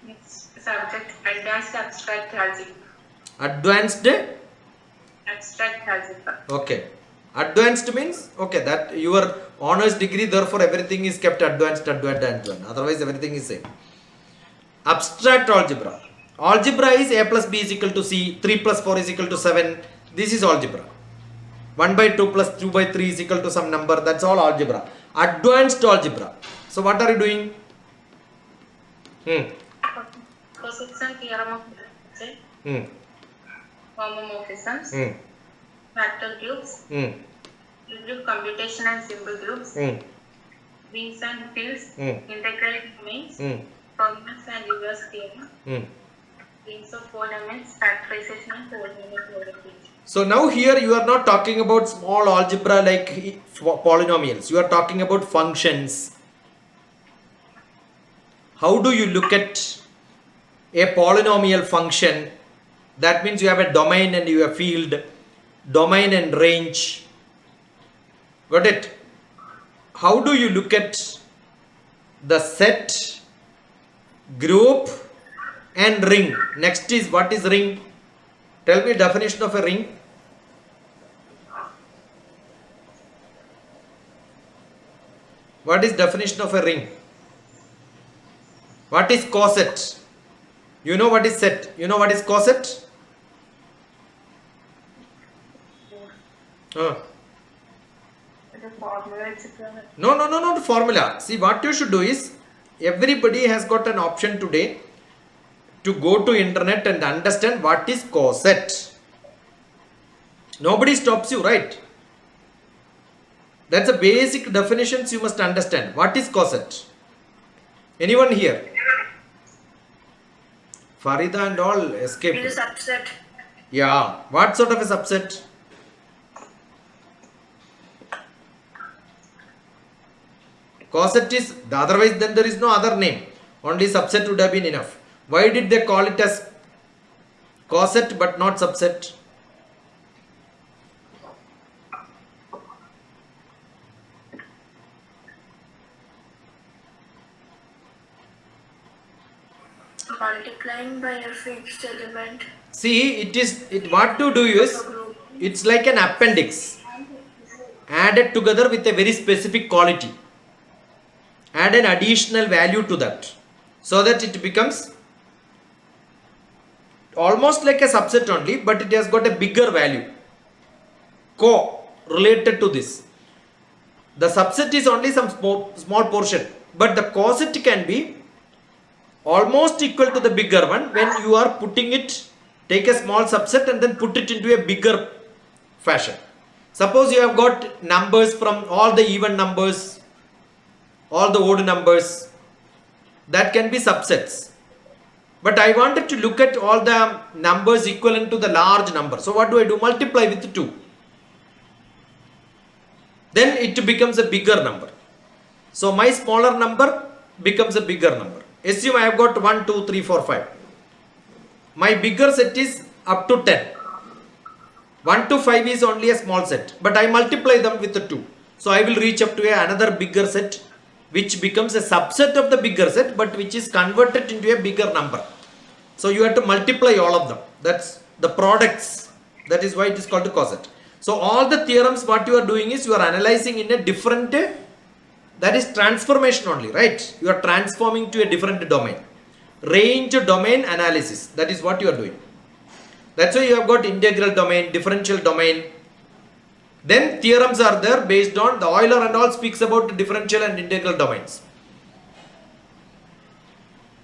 Next subject, advanced abstract algebra. Advanced? Abstract algebra. Okay. Advanced means, okay, that your honors degree, therefore everything is kept advanced. Otherwise everything is same. Abstract algebra. Algebra is a plus b is equal to c, 3 plus 4 is equal to 7. This is algebra. 1 by 2 plus 2 by 3 is equal to some number. That's all algebra. Advanced algebra. So what are you doing? Position theorem of differential, homomorphisms, factor groups, group computation and symbol groups, rings and fields, integral domains, formulas and reverse theorem, Rings of four elements, factorization and polynomial. So now here you are not talking about small algebra like polynomials. You are talking about functions. How do you look at a polynomial function? That means you have a domain and you have field, domain and range. Got it? How do you look at the set, group and ring? Next is, what is ring? Tell me definition of a ring. What is definition of a ring? What is coset? You know what is set? You know what is coset? The formula, etc. No, not formula. See, what you should do is, everybody has got an option today to go to internet and understand what is coset. Nobody stops you, right? That's a basic definitions you must understand. What is coset? Anyone here? Farida and all escaped. It is subset. Yeah. What sort of a subset? Coset is, otherwise then there is no other name. Only subset would have been enough. Why did they call it as coset but not subset? Multiplying by a fixed element. See, what to do is, it's like an appendix added together with a very specific quality. Add an additional value to that, so that it becomes almost like a subset only, but it has got a bigger value related to this. The subset is only some small portion, but the coset can be almost equal to the bigger one when you are putting it, take a small subset and then put it into a bigger fashion. Suppose you have got numbers from all the even numbers, all the odd numbers, that can be subsets. But I wanted to look at all the numbers equivalent to the large number. So what do? Multiply with 2. Then it becomes a bigger number. So my smaller number becomes a bigger number. Assume I have got 1, 2, 3, 4, 5. My bigger set is up to 10. 1 to 5 is only a small set, but I multiply them with the 2. So I will reach up to another bigger set, which becomes a subset of the bigger set, but which is converted into a bigger number. So you have to multiply all of them. That's the products. That is why it is called a coset. So all the theorems, what you are doing is, you are analyzing in a different, that is transformation only, right? You are transforming to a different domain. Range domain analysis. That is what you are doing. That's why you have got integral domain, differential domain. Then theorems are there based on the Euler and all speaks about the differential and integral domains.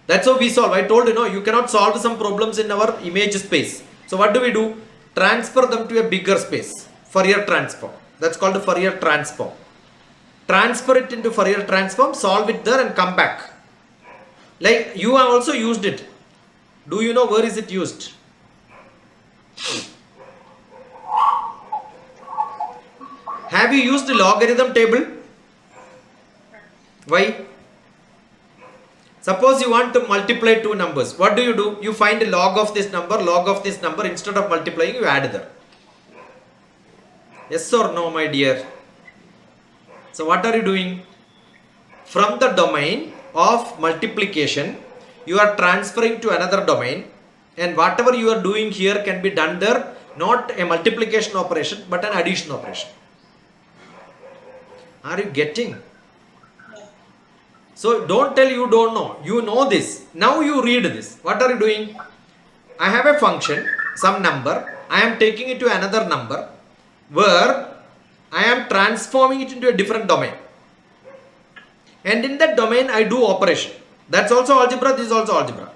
That's how we solve. I told you, you cannot solve some problems in our image space. So what do? Transfer them to a bigger space. Fourier transform. That's called a Fourier transform. Transfer it into Fourier transform, solve it there and come back. Like you have also used it. Do you know where is it used? Have you used the logarithm table? Why? Suppose you want to multiply two numbers. What do? You find a log of this number, instead of multiplying, you add there. Yes or no, my dear? So what are you doing? From the domain of multiplication, you are transferring to another domain, and whatever you are doing here can be done there, not a multiplication operation, but an addition operation. Are you getting? So don't tell you don't know. You know this. Now you read this. What are you doing? I have a function, some number. I am taking it to another number where I am transforming it into a different domain. And in that domain I do operation. That's also algebra. This is also algebra.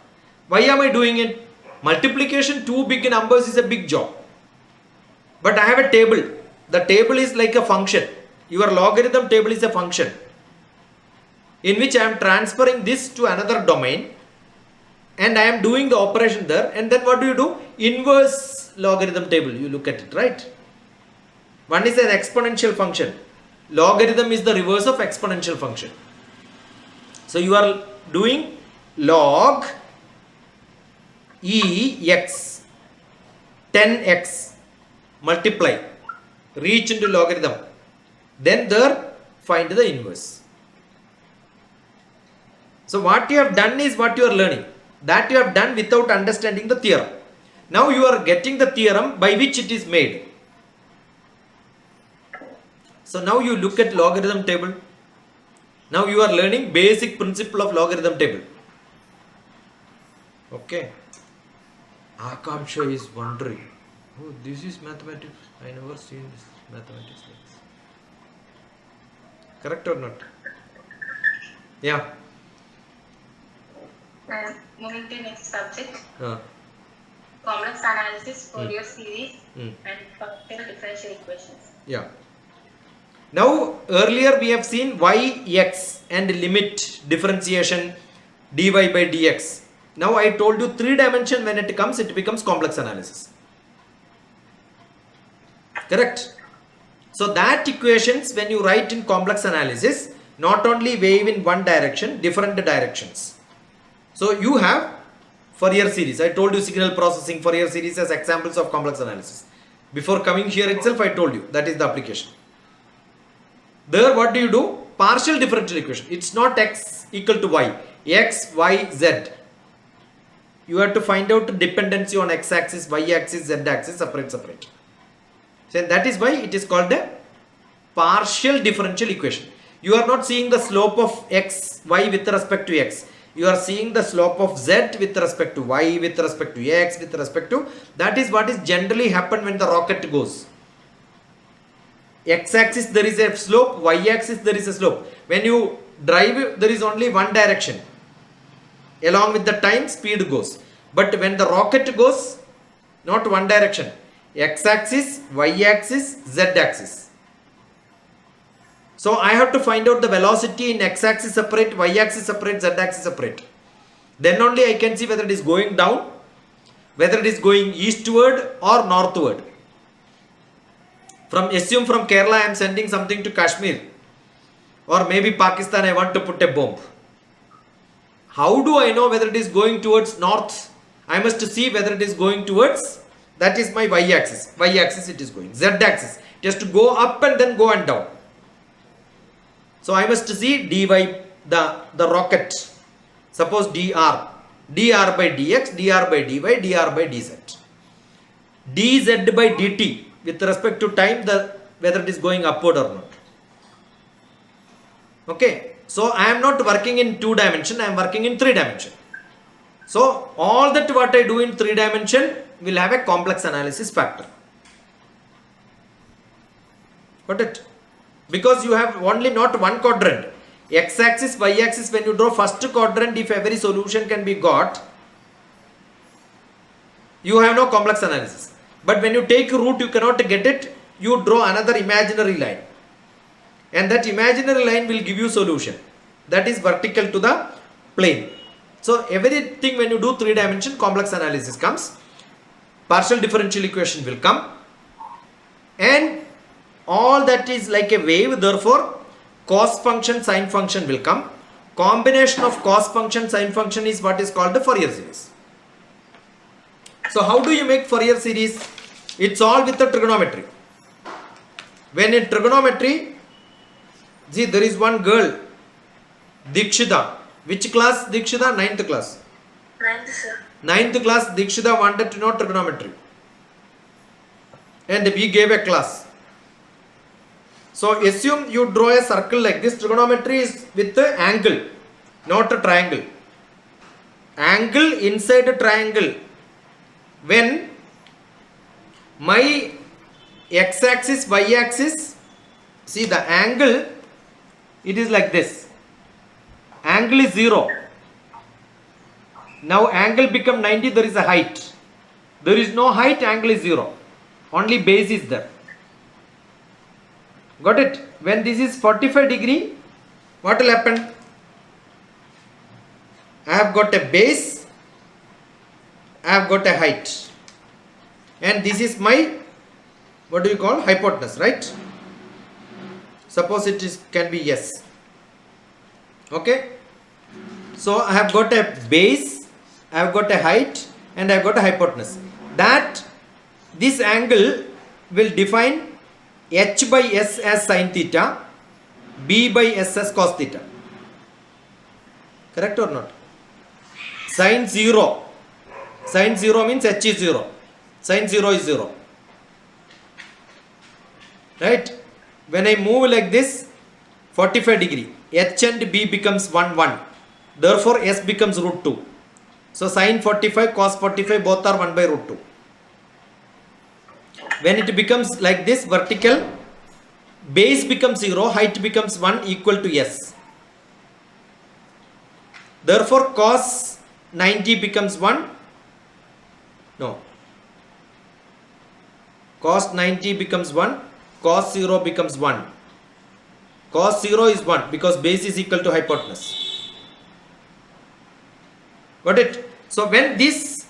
Why am I doing it? Multiplication two big numbers is a big job. But I have a table. The table is like a function. Your logarithm table is a function in which I am transferring this to another domain and I am doing the operation there, and then what do? Inverse logarithm table, you look at it, right? One is an exponential function. Logarithm is the reverse of exponential function. So you are doing log ex 10x multiply, reach into logarithm, then there find the inverse. So what you have done is what you are learning. That you have done without understanding the theorem. Now you are getting the theorem by which it is made. So now you look at logarithm table. Now you are learning basic principle of logarithm table. Okay. Akamsha is wondering, oh, this is mathematics. I never seen this mathematics like this. Correct or not? Yeah. Moving to next subject. Complex analysis, Fourier series, and partial differential equations. Yeah. Now earlier we have seen yx and limit differentiation dy by dx. Now I told you 3 dimension, when it comes, it becomes complex analysis. Correct? So that equations, when you write in complex analysis, not only wave in one direction, different directions. So you have Fourier series. I told you signal processing, Fourier series as examples of complex analysis. Before coming here itself, I told you that is the application. There what do? Partial differential equation. It's not x equal to y. X, y, z. You have to find out the dependency on x-axis, y-axis, z-axis, separate. So that is why it is called a partial differential equation. You are not seeing the slope of x, y with respect to x. You are seeing the slope of z with respect to y, with respect to x, with respect to. That is what is generally happen when the rocket goes. X-axis there is a slope, y-axis there is a slope. When you drive, there is only one direction. Along with the time, speed goes. But when the rocket goes, not one direction. X-axis, y-axis, z-axis. So I have to find out the velocity in x-axis separate, y-axis separate, z-axis separate. Then only I can see whether it is going down, whether it is going eastward or northward. Assume from Kerala I am sending something to Kashmir, or maybe Pakistan, I want to put a bomb. How do I know whether it is going towards north? I must see whether it is going towards, that is my y-axis. Y-axis it is going. Z-axis, it has to go up and then go and down. So I must see dy, the rocket. Suppose dr by dx, dr by dy, dr by dz. dz by dt with respect to time, whether it is going upward or not. Okay. So I am not working in 2 dimension, I am working in 3 dimension. So all that what I do in 3 dimension will have a complex analysis factor. Got it? Because you have only not one quadrant. X-axis, y-axis, when you draw first quadrant, if every solution can be got, you have no complex analysis. But when you take root, you cannot get it, you draw another imaginary line. And that imaginary line will give you solution. That is vertical to the plane. So everything when you do 3 dimension, complex analysis comes. Partial differential equation will come. And all that is like a wave, therefore cos function, sin function will come. Combination of cos function, sin function is what is called the Fourier series. So how do you make Fourier series? It's all with the trigonometry. When in trigonometry, see there is one girl, Dikshita. Which class Dikshita? 9th class. 9th, sir. 9th class Dikshita wanted to know trigonometry. And we gave a class. So assume you draw a circle like this. Trigonometry is with the angle, not a triangle. Angle inside a triangle. When my x-axis, y-axis, see the angle, it is like this. Angle is 0. Now angle become 90, there is a height. There is no height, angle is 0. Only base is there. Got it? When this is 45 degree, what will happen? I have got a base I have got a height, and this is my, what do you call, hypotenuse, right? Suppose it is can be S. Okay, so I have got a base, I have got a height, and I have got a hypotenuse. That this angle will define h by s as sin theta, b by s as cos theta. Correct or not? Sin 0. Sin 0 means h is 0. Sin 0 is 0. Right? When I move like this, 45 degree, h and b becomes 1, 1. Therefore, s becomes root 2. So, sin 45, cos 45 both are 1 by root 2. When it becomes like this, vertical, base becomes 0, height becomes 1 equal to s. Therefore, cos 90 becomes 1. No. Cos 90 becomes 1. Cos 0 becomes 1. Cos 0 is 1 because base is equal to hypotenuse. Got it? So when this,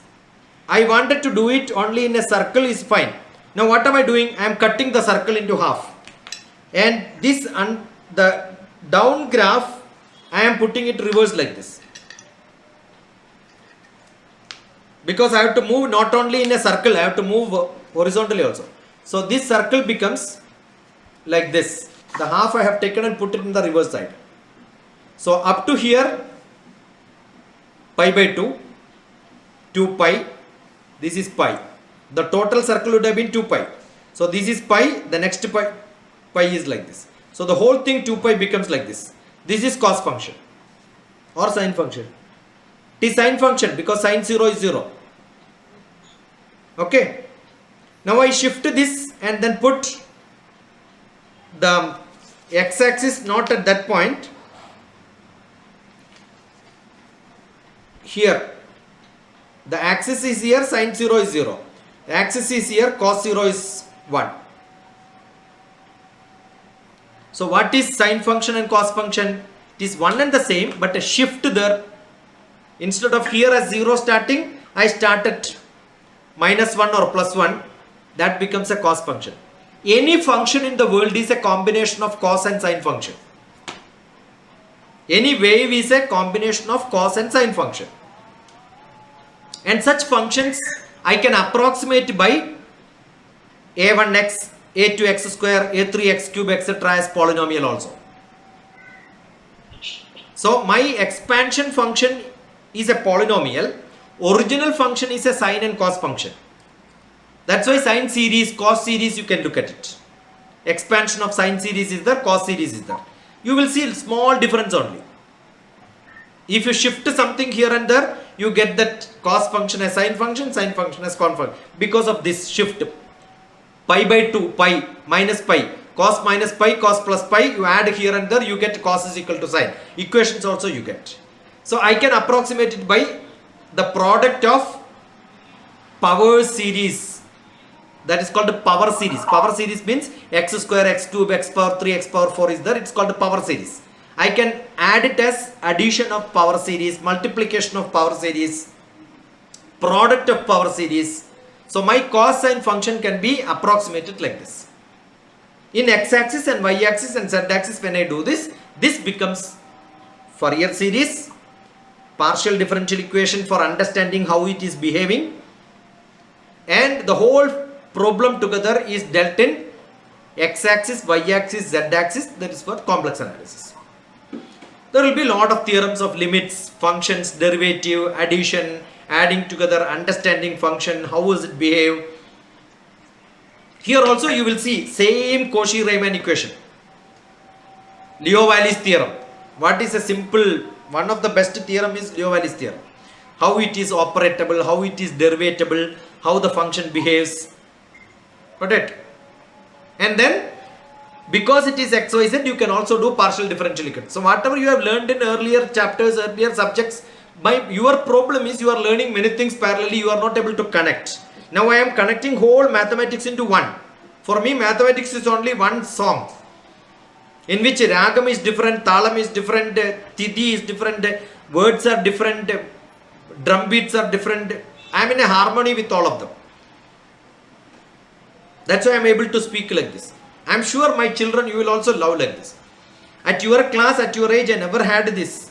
I wanted to do it only in a circle is fine. Now what am I doing? I am cutting the circle into half. And this, the down graph, I am putting it reverse like this. Because I have to move not only in a circle, I have to move horizontally also. So this circle becomes like this. The half I have taken and put it in the reverse side. So up to here, pi by 2, 2 pi, this is pi. The total circle would have been 2 pi. So this is pi, the next pi is like this. So the whole thing 2 pi becomes like this. This is cos function or sine function. It is sine function because sine 0 is 0. Okay. Now I shift this and then put the x-axis not at that point. Here. The axis is here, sine 0 is 0. The axis is here, cos 0 is 1. So what is sine function and cos function? It is one and the same, but a shift there. Instead of here as 0 starting, I start at minus 1 or plus 1. That becomes a cos function. Any function in the world is a combination of cos and sine function. Any wave is a combination of cos and sine function. And such functions I can approximate by a1x, a2x square, a3x cube, etc. as polynomial also. So my expansion function is a polynomial. Original function is a sine and cos function. That's why sine series, cos series, you can look at it. Expansion of sine series is there, cos series is there. You will see a small difference only. If you shift something here and there, you get that cos function as sine function as con function. Because of this shift, pi by 2, pi minus pi, cos minus pi, cos plus pi, you add here and there, you get cos is equal to sine. Equations also you get. So I can approximate it by the product of power series. That is called the power series. Power series means x square, x cube, x power 3, x power 4 is there. It's called the power series. I can add it as addition of power series, multiplication of power series, product of power series. So my cosine function can be approximated like this. In x-axis and y-axis and z-axis, when I do this, this becomes Fourier series, partial differential equation for understanding how it is behaving, and the whole problem together is dealt in x-axis, y-axis, z-axis. That is for complex analysis. There will be a lot of theorems of limits, functions, derivative, addition, adding together, understanding function, how does it behave. Here also you will see same Cauchy-Riemann equation. Liouville's theorem. What is a simple, one of the best theorem is Liouville's theorem. How it is operatable, how it is derivatable, how the function behaves. Got it? And then because it is xyz, you can also do partial differential equation. So whatever you have learned in earlier chapters, earlier subjects, your problem is you are learning many things parallelly, you are not able to connect. Now I am connecting whole mathematics into one. For me, mathematics is only one song, in which ragam is different, talam is different, tidi is different, words are different, drum beats are different, I am in a harmony with all of them. That's why I am able to speak like this. I am sure my children, you will also love like this. At your class, at your age, I never had this.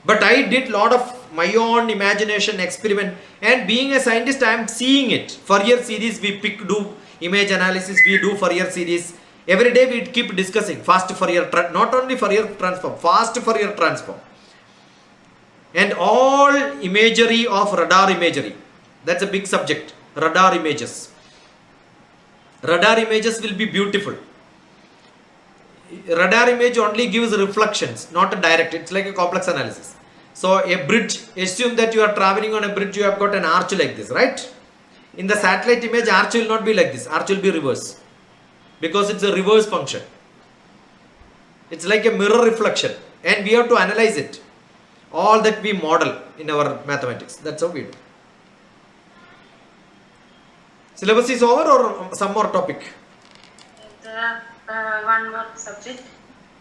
But I did lot of my own imagination experiment, and being a scientist, I am seeing it. Fourier series we do image analysis, we do Fourier series. Every day we keep discussing fast Fourier, not only Fourier transform, fast Fourier transform. And all imagery of radar imagery. That's a big subject. Radar images. Radar images will be beautiful. Radar image only gives reflections, not a direct. It's like a complex analysis. So a bridge, assume that you are traveling on a bridge, you have got an arch like this, right? In the satellite image, arch will not be like this. Arch will be reverse. Because it's a reverse function. It's like a mirror reflection. And we have to analyze it. All that we model in our mathematics. That's how we do. Syllabus is over or some more topic? There are one more subject.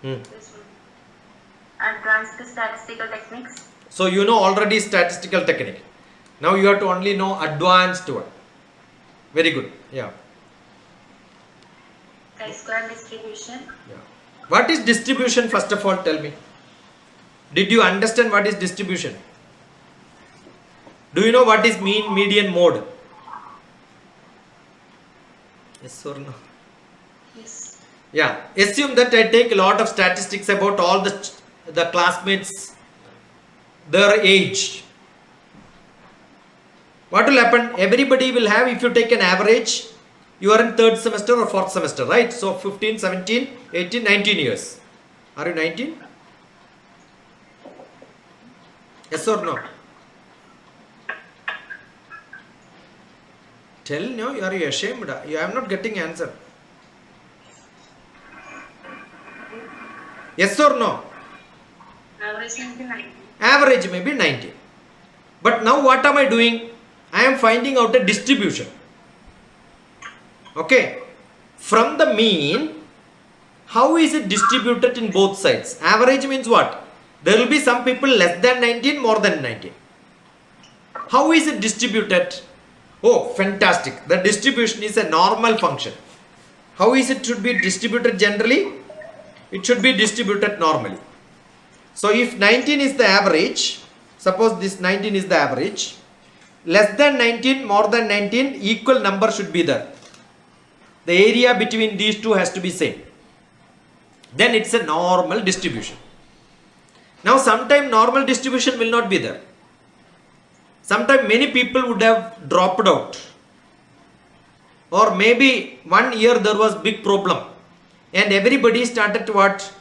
This one. Advanced statistical techniques. So you know already statistical technique. Now you have to only know advanced one. Very good. Yeah. Chi-square distribution. Yeah. What is distribution, first of all? Tell me. Did you understand what is distribution? Do you know what is mean, median, mode? Yes or no? Yes. Yeah. Assume that I take a lot of statistics about all the classmates, their age. What will happen? Everybody will have, if you take an average, you are in third semester or fourth semester, right? So 15, 17, 18, 19 years. Are you 19? Yes or no? Tell no, are you ashamed? I am not getting answer. Yes or no? Average may be 90. Average may be 90. But now what am I doing? I am finding out a distribution. Okay. From the mean, how is it distributed in both sides? Average means what? There will be some people less than 19, more than 19. How is it distributed? Oh, fantastic. The distribution is a normal function. How is it should be distributed generally? It should be distributed normally. So if 19 is the average, suppose this 19 is the average, less than 19, more than 19, equal number should be there. The area between these two has to be same. Then it's a normal distribution. Now sometime normal distribution will not be there. Sometime many people would have dropped out. Or maybe 1 year there was big problem. And everybody started what?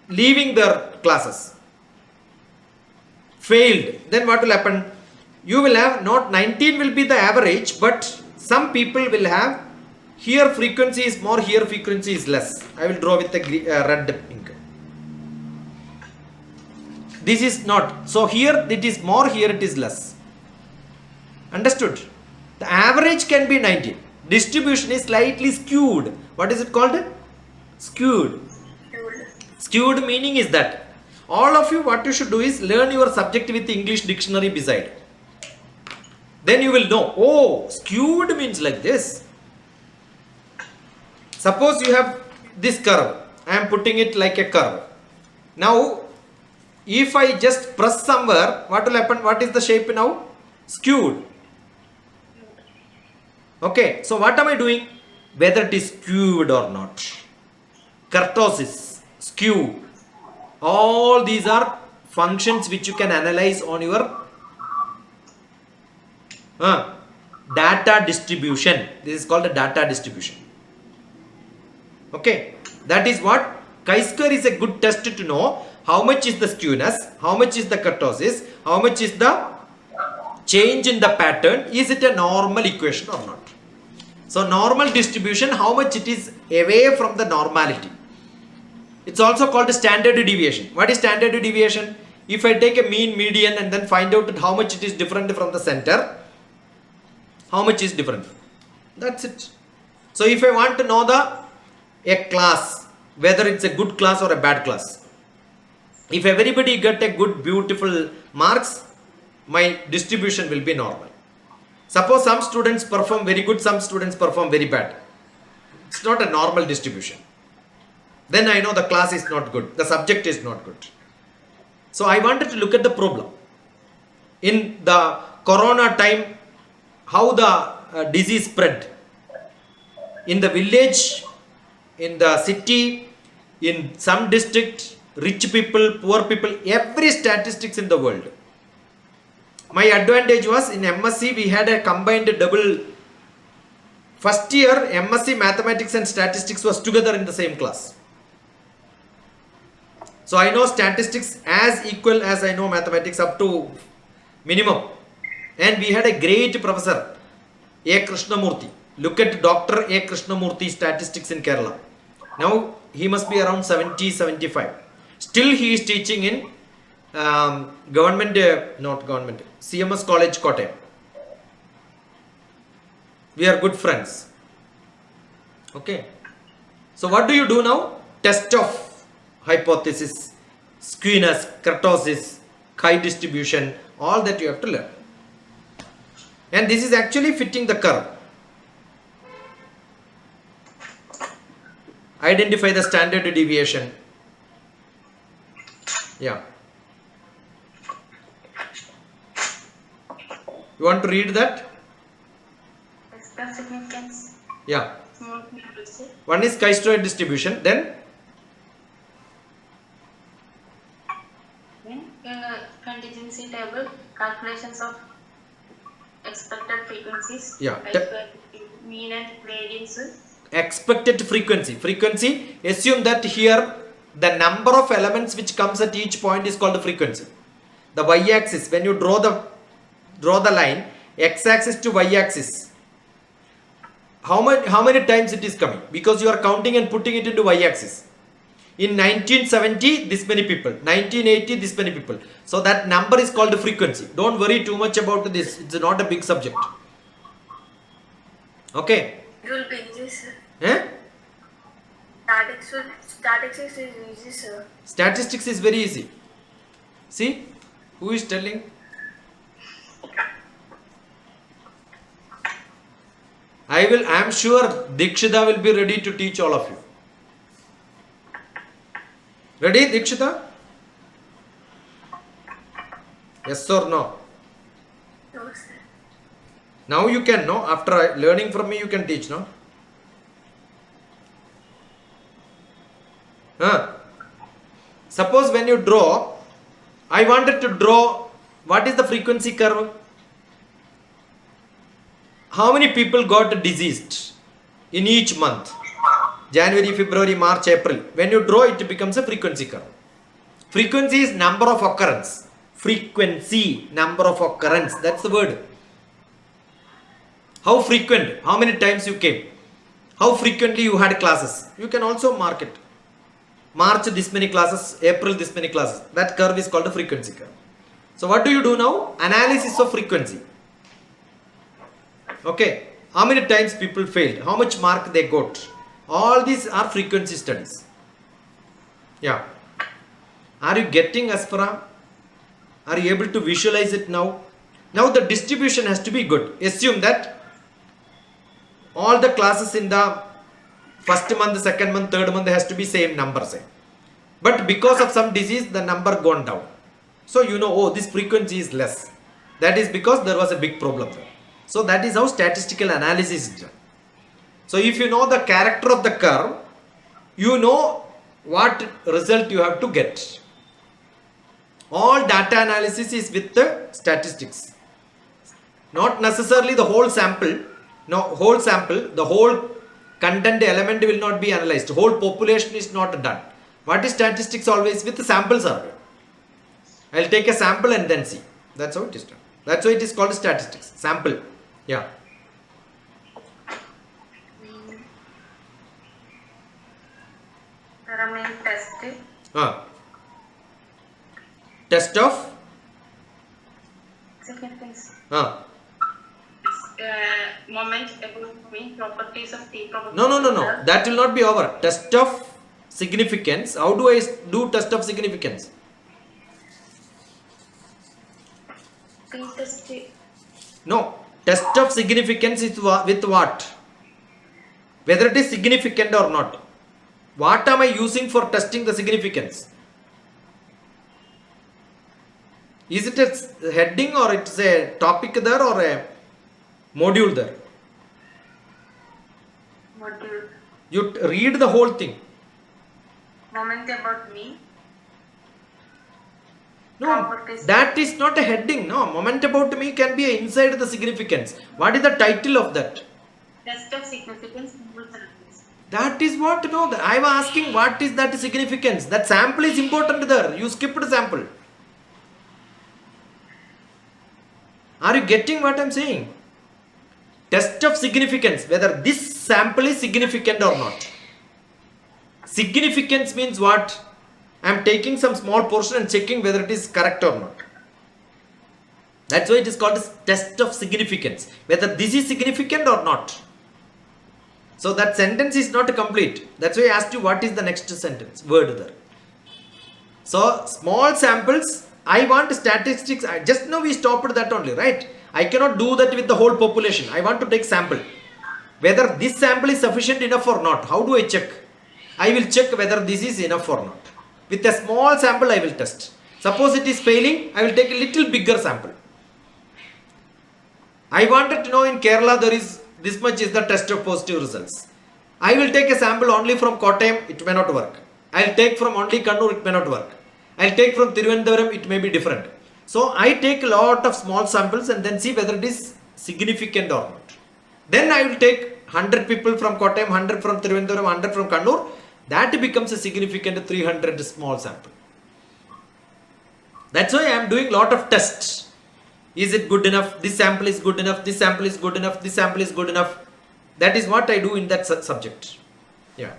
Leaving their classes. Failed. Then what will happen? You will have not 19 will be the average, but some people will have here frequency is more, here frequency is less. I will draw with a red ink. This is not. So here it is more, here it is less. Understood? The average can be 19. Distribution is slightly skewed. What is it called? Skewed. Skewed meaning is that all of you, what you should do is learn your subject with English dictionary beside. Then you will know, oh, skewed means like this. Suppose you have this curve. I am putting it like a curve. Now, if I just press somewhere, what will happen? What is the shape now? Skewed. Okay, so what am I doing? Whether it is skewed or not. Kurtosis, skew. All these are functions which you can analyze on your data distribution. This is called a data distribution. Okay, that is what chi-square is a good test to know how much is the skewness, how much is the kurtosis, how much is the change in the pattern, is it a normal equation or not. So normal distribution, how much it is away from the normality. It's also called a standard deviation. What is standard deviation? If I take a mean, median and then find out how much it is different from the center, how much is different. That's it. So if I want to know a class, whether it's a good class or a bad class, if everybody get a good beautiful marks, my distribution will be normal. Suppose some students perform very good, some students perform very bad. It's not a normal distribution. Then I know the class is not good, the subject is not good. So I wanted to look at the problem. In the corona time, how the disease spread. In the village, in the city, in some district, rich people, poor people, every statistics in the world. My advantage was in MSc we had a combined double. First year MSc Mathematics and Statistics was together in the same class. So I know statistics as equal as I know mathematics up to minimum. And we had a great professor, A. Krishnamurthy. Look at Dr. A. Krishnamurthy statistics in Kerala. Now he must be around 70, 75. Still he is teaching in CMS College, Kottayam. We are good friends. Okay. So what do you do now? Test of hypothesis, skewness, kurtosis, chi distribution, all that you have to learn. And this is actually fitting the curve. Identify the standard deviation. Yeah. You want to read that? Extra significance. Yeah. Small frequency. One is chi-square distribution. Then Contingency table, calculations of expected frequencies. Yeah. Mean and variance. expected frequency. Frequency, assume that here the number of elements which comes at each point is called the frequency. The y-axis, when you draw the line, x-axis to y-axis, how many times it is coming? Because you are counting and putting it into y-axis. In 1970, this many people. 1980, this many people. So that number is called the frequency. Don't worry too much about this. It's not a big subject. Okay. It will be easy, sir. Eh? Statistics is easy, sir. Statistics is very easy. See? Who is telling? I am sure Dikshita will be ready to teach all of you. Ready, Dikshita? Yes or no? No, sir. Now you can, no? After learning from me, you can teach, no? Suppose when you draw, I wanted to draw, what is the frequency curve? How many people got diseased in each month? January, February, March, April. When you draw, it becomes a frequency curve. Frequency is number of occurrence. Frequency, number of occurrence. That's the word. How frequent? How many times you came? How frequently you had classes? You can also mark it. March this many classes, April this many classes. That curve is called a frequency curve. So what do you do now? Analysis of frequency. Okay. How many times people failed? How much mark they got? All these are frequency studies. Yeah. Are you getting Aspara? Are you able to visualize it now? Now the distribution has to be good. Assume that all the classes in the first month, second month, third month has to be same number, say. But because of some disease, the number gone down. So you know, oh, this frequency is less. That is because there was a big problem there. So that is how statistical analysis is done. So if you know the character of the curve, you know what result you have to get. All data analysis is with the statistics. Not necessarily the whole sample. No, whole sample, the whole content element will not be analyzed. Whole population is not done. What is statistics always? With the sample survey. I'll take a sample and then see. That's how it is done. That's why it is called statistics. Sample. Yeah. Parameter test. Test of Significance. Moment about mean properties of T probability. No. That will not be over. Test of significance. How do I do test of significance? T-test. No. Test of significance is with what? Whether it is significant or not. What am I using for testing the significance? Is it a heading or it's a topic there or a module there? Module. You read the whole thing. Moment about me. No, that is not a heading. No, moment about me can be inside the significance. What is the title of that? Test of significance. Symbols and numbers. That is what, no, I am asking what is that significance. That sample is important there. You skipped sample. Are you getting what I am saying? Test of significance, whether this sample is significant or not. Significance means what? I am taking some small portion and checking whether it is correct or not. That's why it is called as test of significance. Whether this is significant or not. So that sentence is not complete. That's why I asked you what is the next sentence, word there. So small samples, I want statistics. Just now we stopped that only, right? I cannot do that with the whole population. I want to take sample. Whether this sample is sufficient enough or not. How do I check? I will check whether this is enough or not. With a small sample I will test. Suppose it is failing, I will take a little bigger sample. I wanted to know in Kerala there is this much is the test of positive results. I will take a sample only from Kottayam, it may not work. I will take from only Kannur, it may not work. I will take from Thiruvananthapuram, it may be different. So I take a lot of small samples and then see whether it is significant or not. Then I will take 100 people from Kottayam, 100 from Thiruvananthapuram, 100 from Kannur. That becomes a significant 300 small sample. That's why I am doing lot of tests. Is it good enough? This sample is good enough. This sample is good enough. This sample is good enough. That is what I do in that subject. Yeah.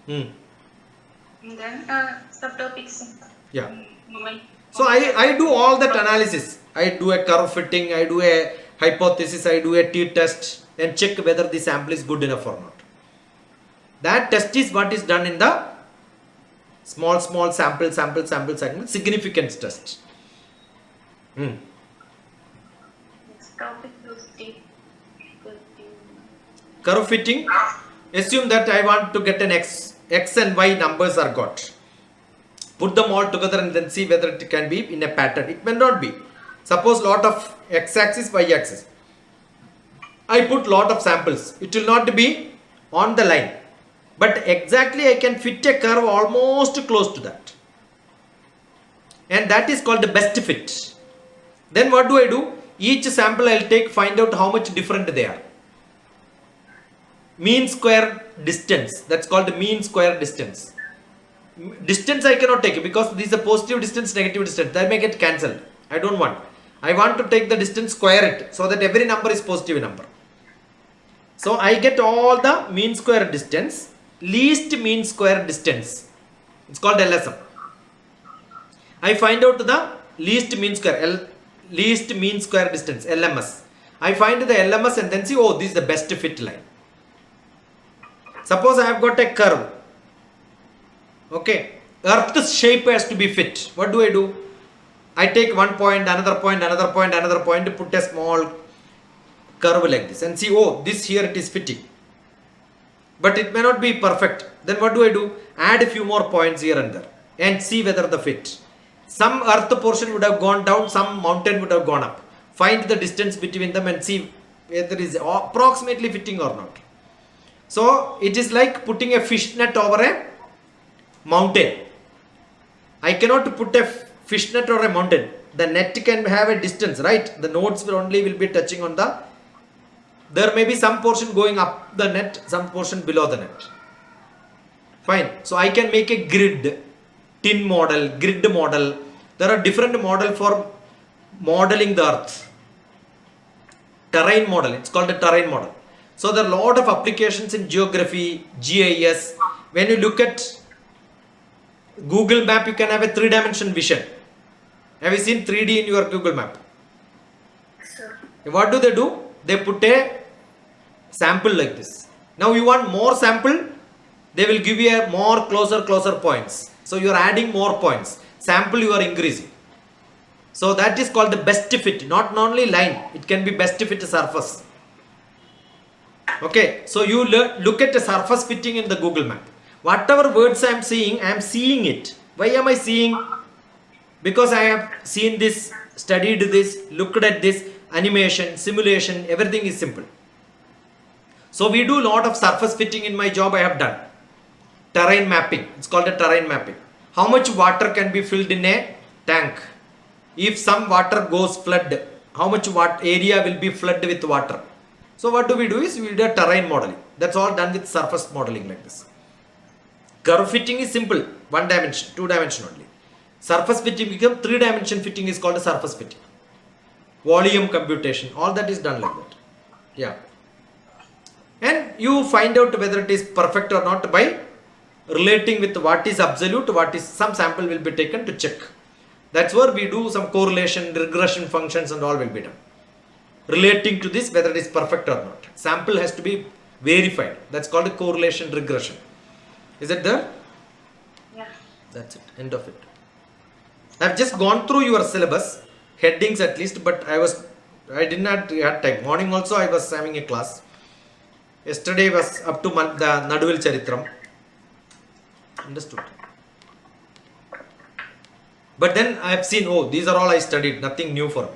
And then subtopics. Yeah. Moment. So I do all that analysis. I do a curve fitting. I do a hypothesis. I do a t-test and check whether the sample is good enough or not. That test is what is done in the small sample segment significance test. Next topic is Curve fitting. Assume that I want to get an x and y numbers are got. Put them all together and then see whether it can be in a pattern. It may not be. Suppose lot of x-axis, y-axis. I put lot of samples. It will not be on the line. But exactly I can fit a curve almost close to that. And that is called the best fit. Then what do I do? Each sample I will take, find out how much different they are. Mean square distance. That's called the mean square distance. Distance I cannot take because this is a positive distance, negative distance. That may get cancelled. I don't want. I want to take the distance, square it, so that every number is positive number. So I get all the mean square distance, least mean square distance. It's called LSM. I find out the least mean square distance, LMS. I find the LMS and then see, oh, this is the best fit line. Suppose I have got a curve. Okay, Earth's shape has to be fit. What do? I take one point, another point, another point, another point, put a small curve like this and see, oh, this here it is fitting. But it may not be perfect. Then what do? Add a few more points here and there and see whether the fit. Some earth portion would have gone down, some mountain would have gone up. Find the distance between them and see whether it is approximately fitting or not. So it is like putting a fishnet over a mountain. I cannot put a fishnet over a mountain. The net can have a distance, right? The nodes will be touching on the. There may be some portion going up the net, some portion below the net. Fine. So I can make a grid model. There are different models for modeling the earth. Terrain model. It's called a terrain model. So there are a lot of applications in geography, GIS. When you look at Google map, you can have a 3-dimensional vision. Have you seen 3D in your Google map? Sir. What do? They put a sample like this. Now you want more sample, they will give you a more closer points. So you are adding more points. Sample you are increasing. So that is called the best fit, not only line, it can be best fit surface. Okay, so you look at the surface fitting in the Google map. Whatever words I am seeing it. Why am I seeing? Because I have seen this, studied this, looked at this, animation, simulation, everything is simple. So we do a lot of surface fitting in my job I have done. Terrain mapping, it's called a terrain mapping. How much water can be filled in a tank? If some water goes flood, how much area will be flooded with water? So what do? We do a terrain modeling. That's all done with surface modeling like this. Curve fitting is simple, 1 dimension, 2 dimension only. Surface fitting become 3 dimension fitting is called a surface fitting. Volume computation, all that is done like that. Yeah. And you find out whether it is perfect or not by relating with what is absolute, what is some sample will be taken to check. That's where we do some correlation, regression functions and all will be done. Relating to this whether it is perfect or not. Sample has to be verified. That's called a correlation regression. Is it there? Yeah. That's it. End of it. I've just gone through your syllabus, headings at least, but I did not have time. Morning also I was having a class. Yesterday was up to the Naduvil Charitram. Understood. But then I have seen, oh, these are all I studied, nothing new for me.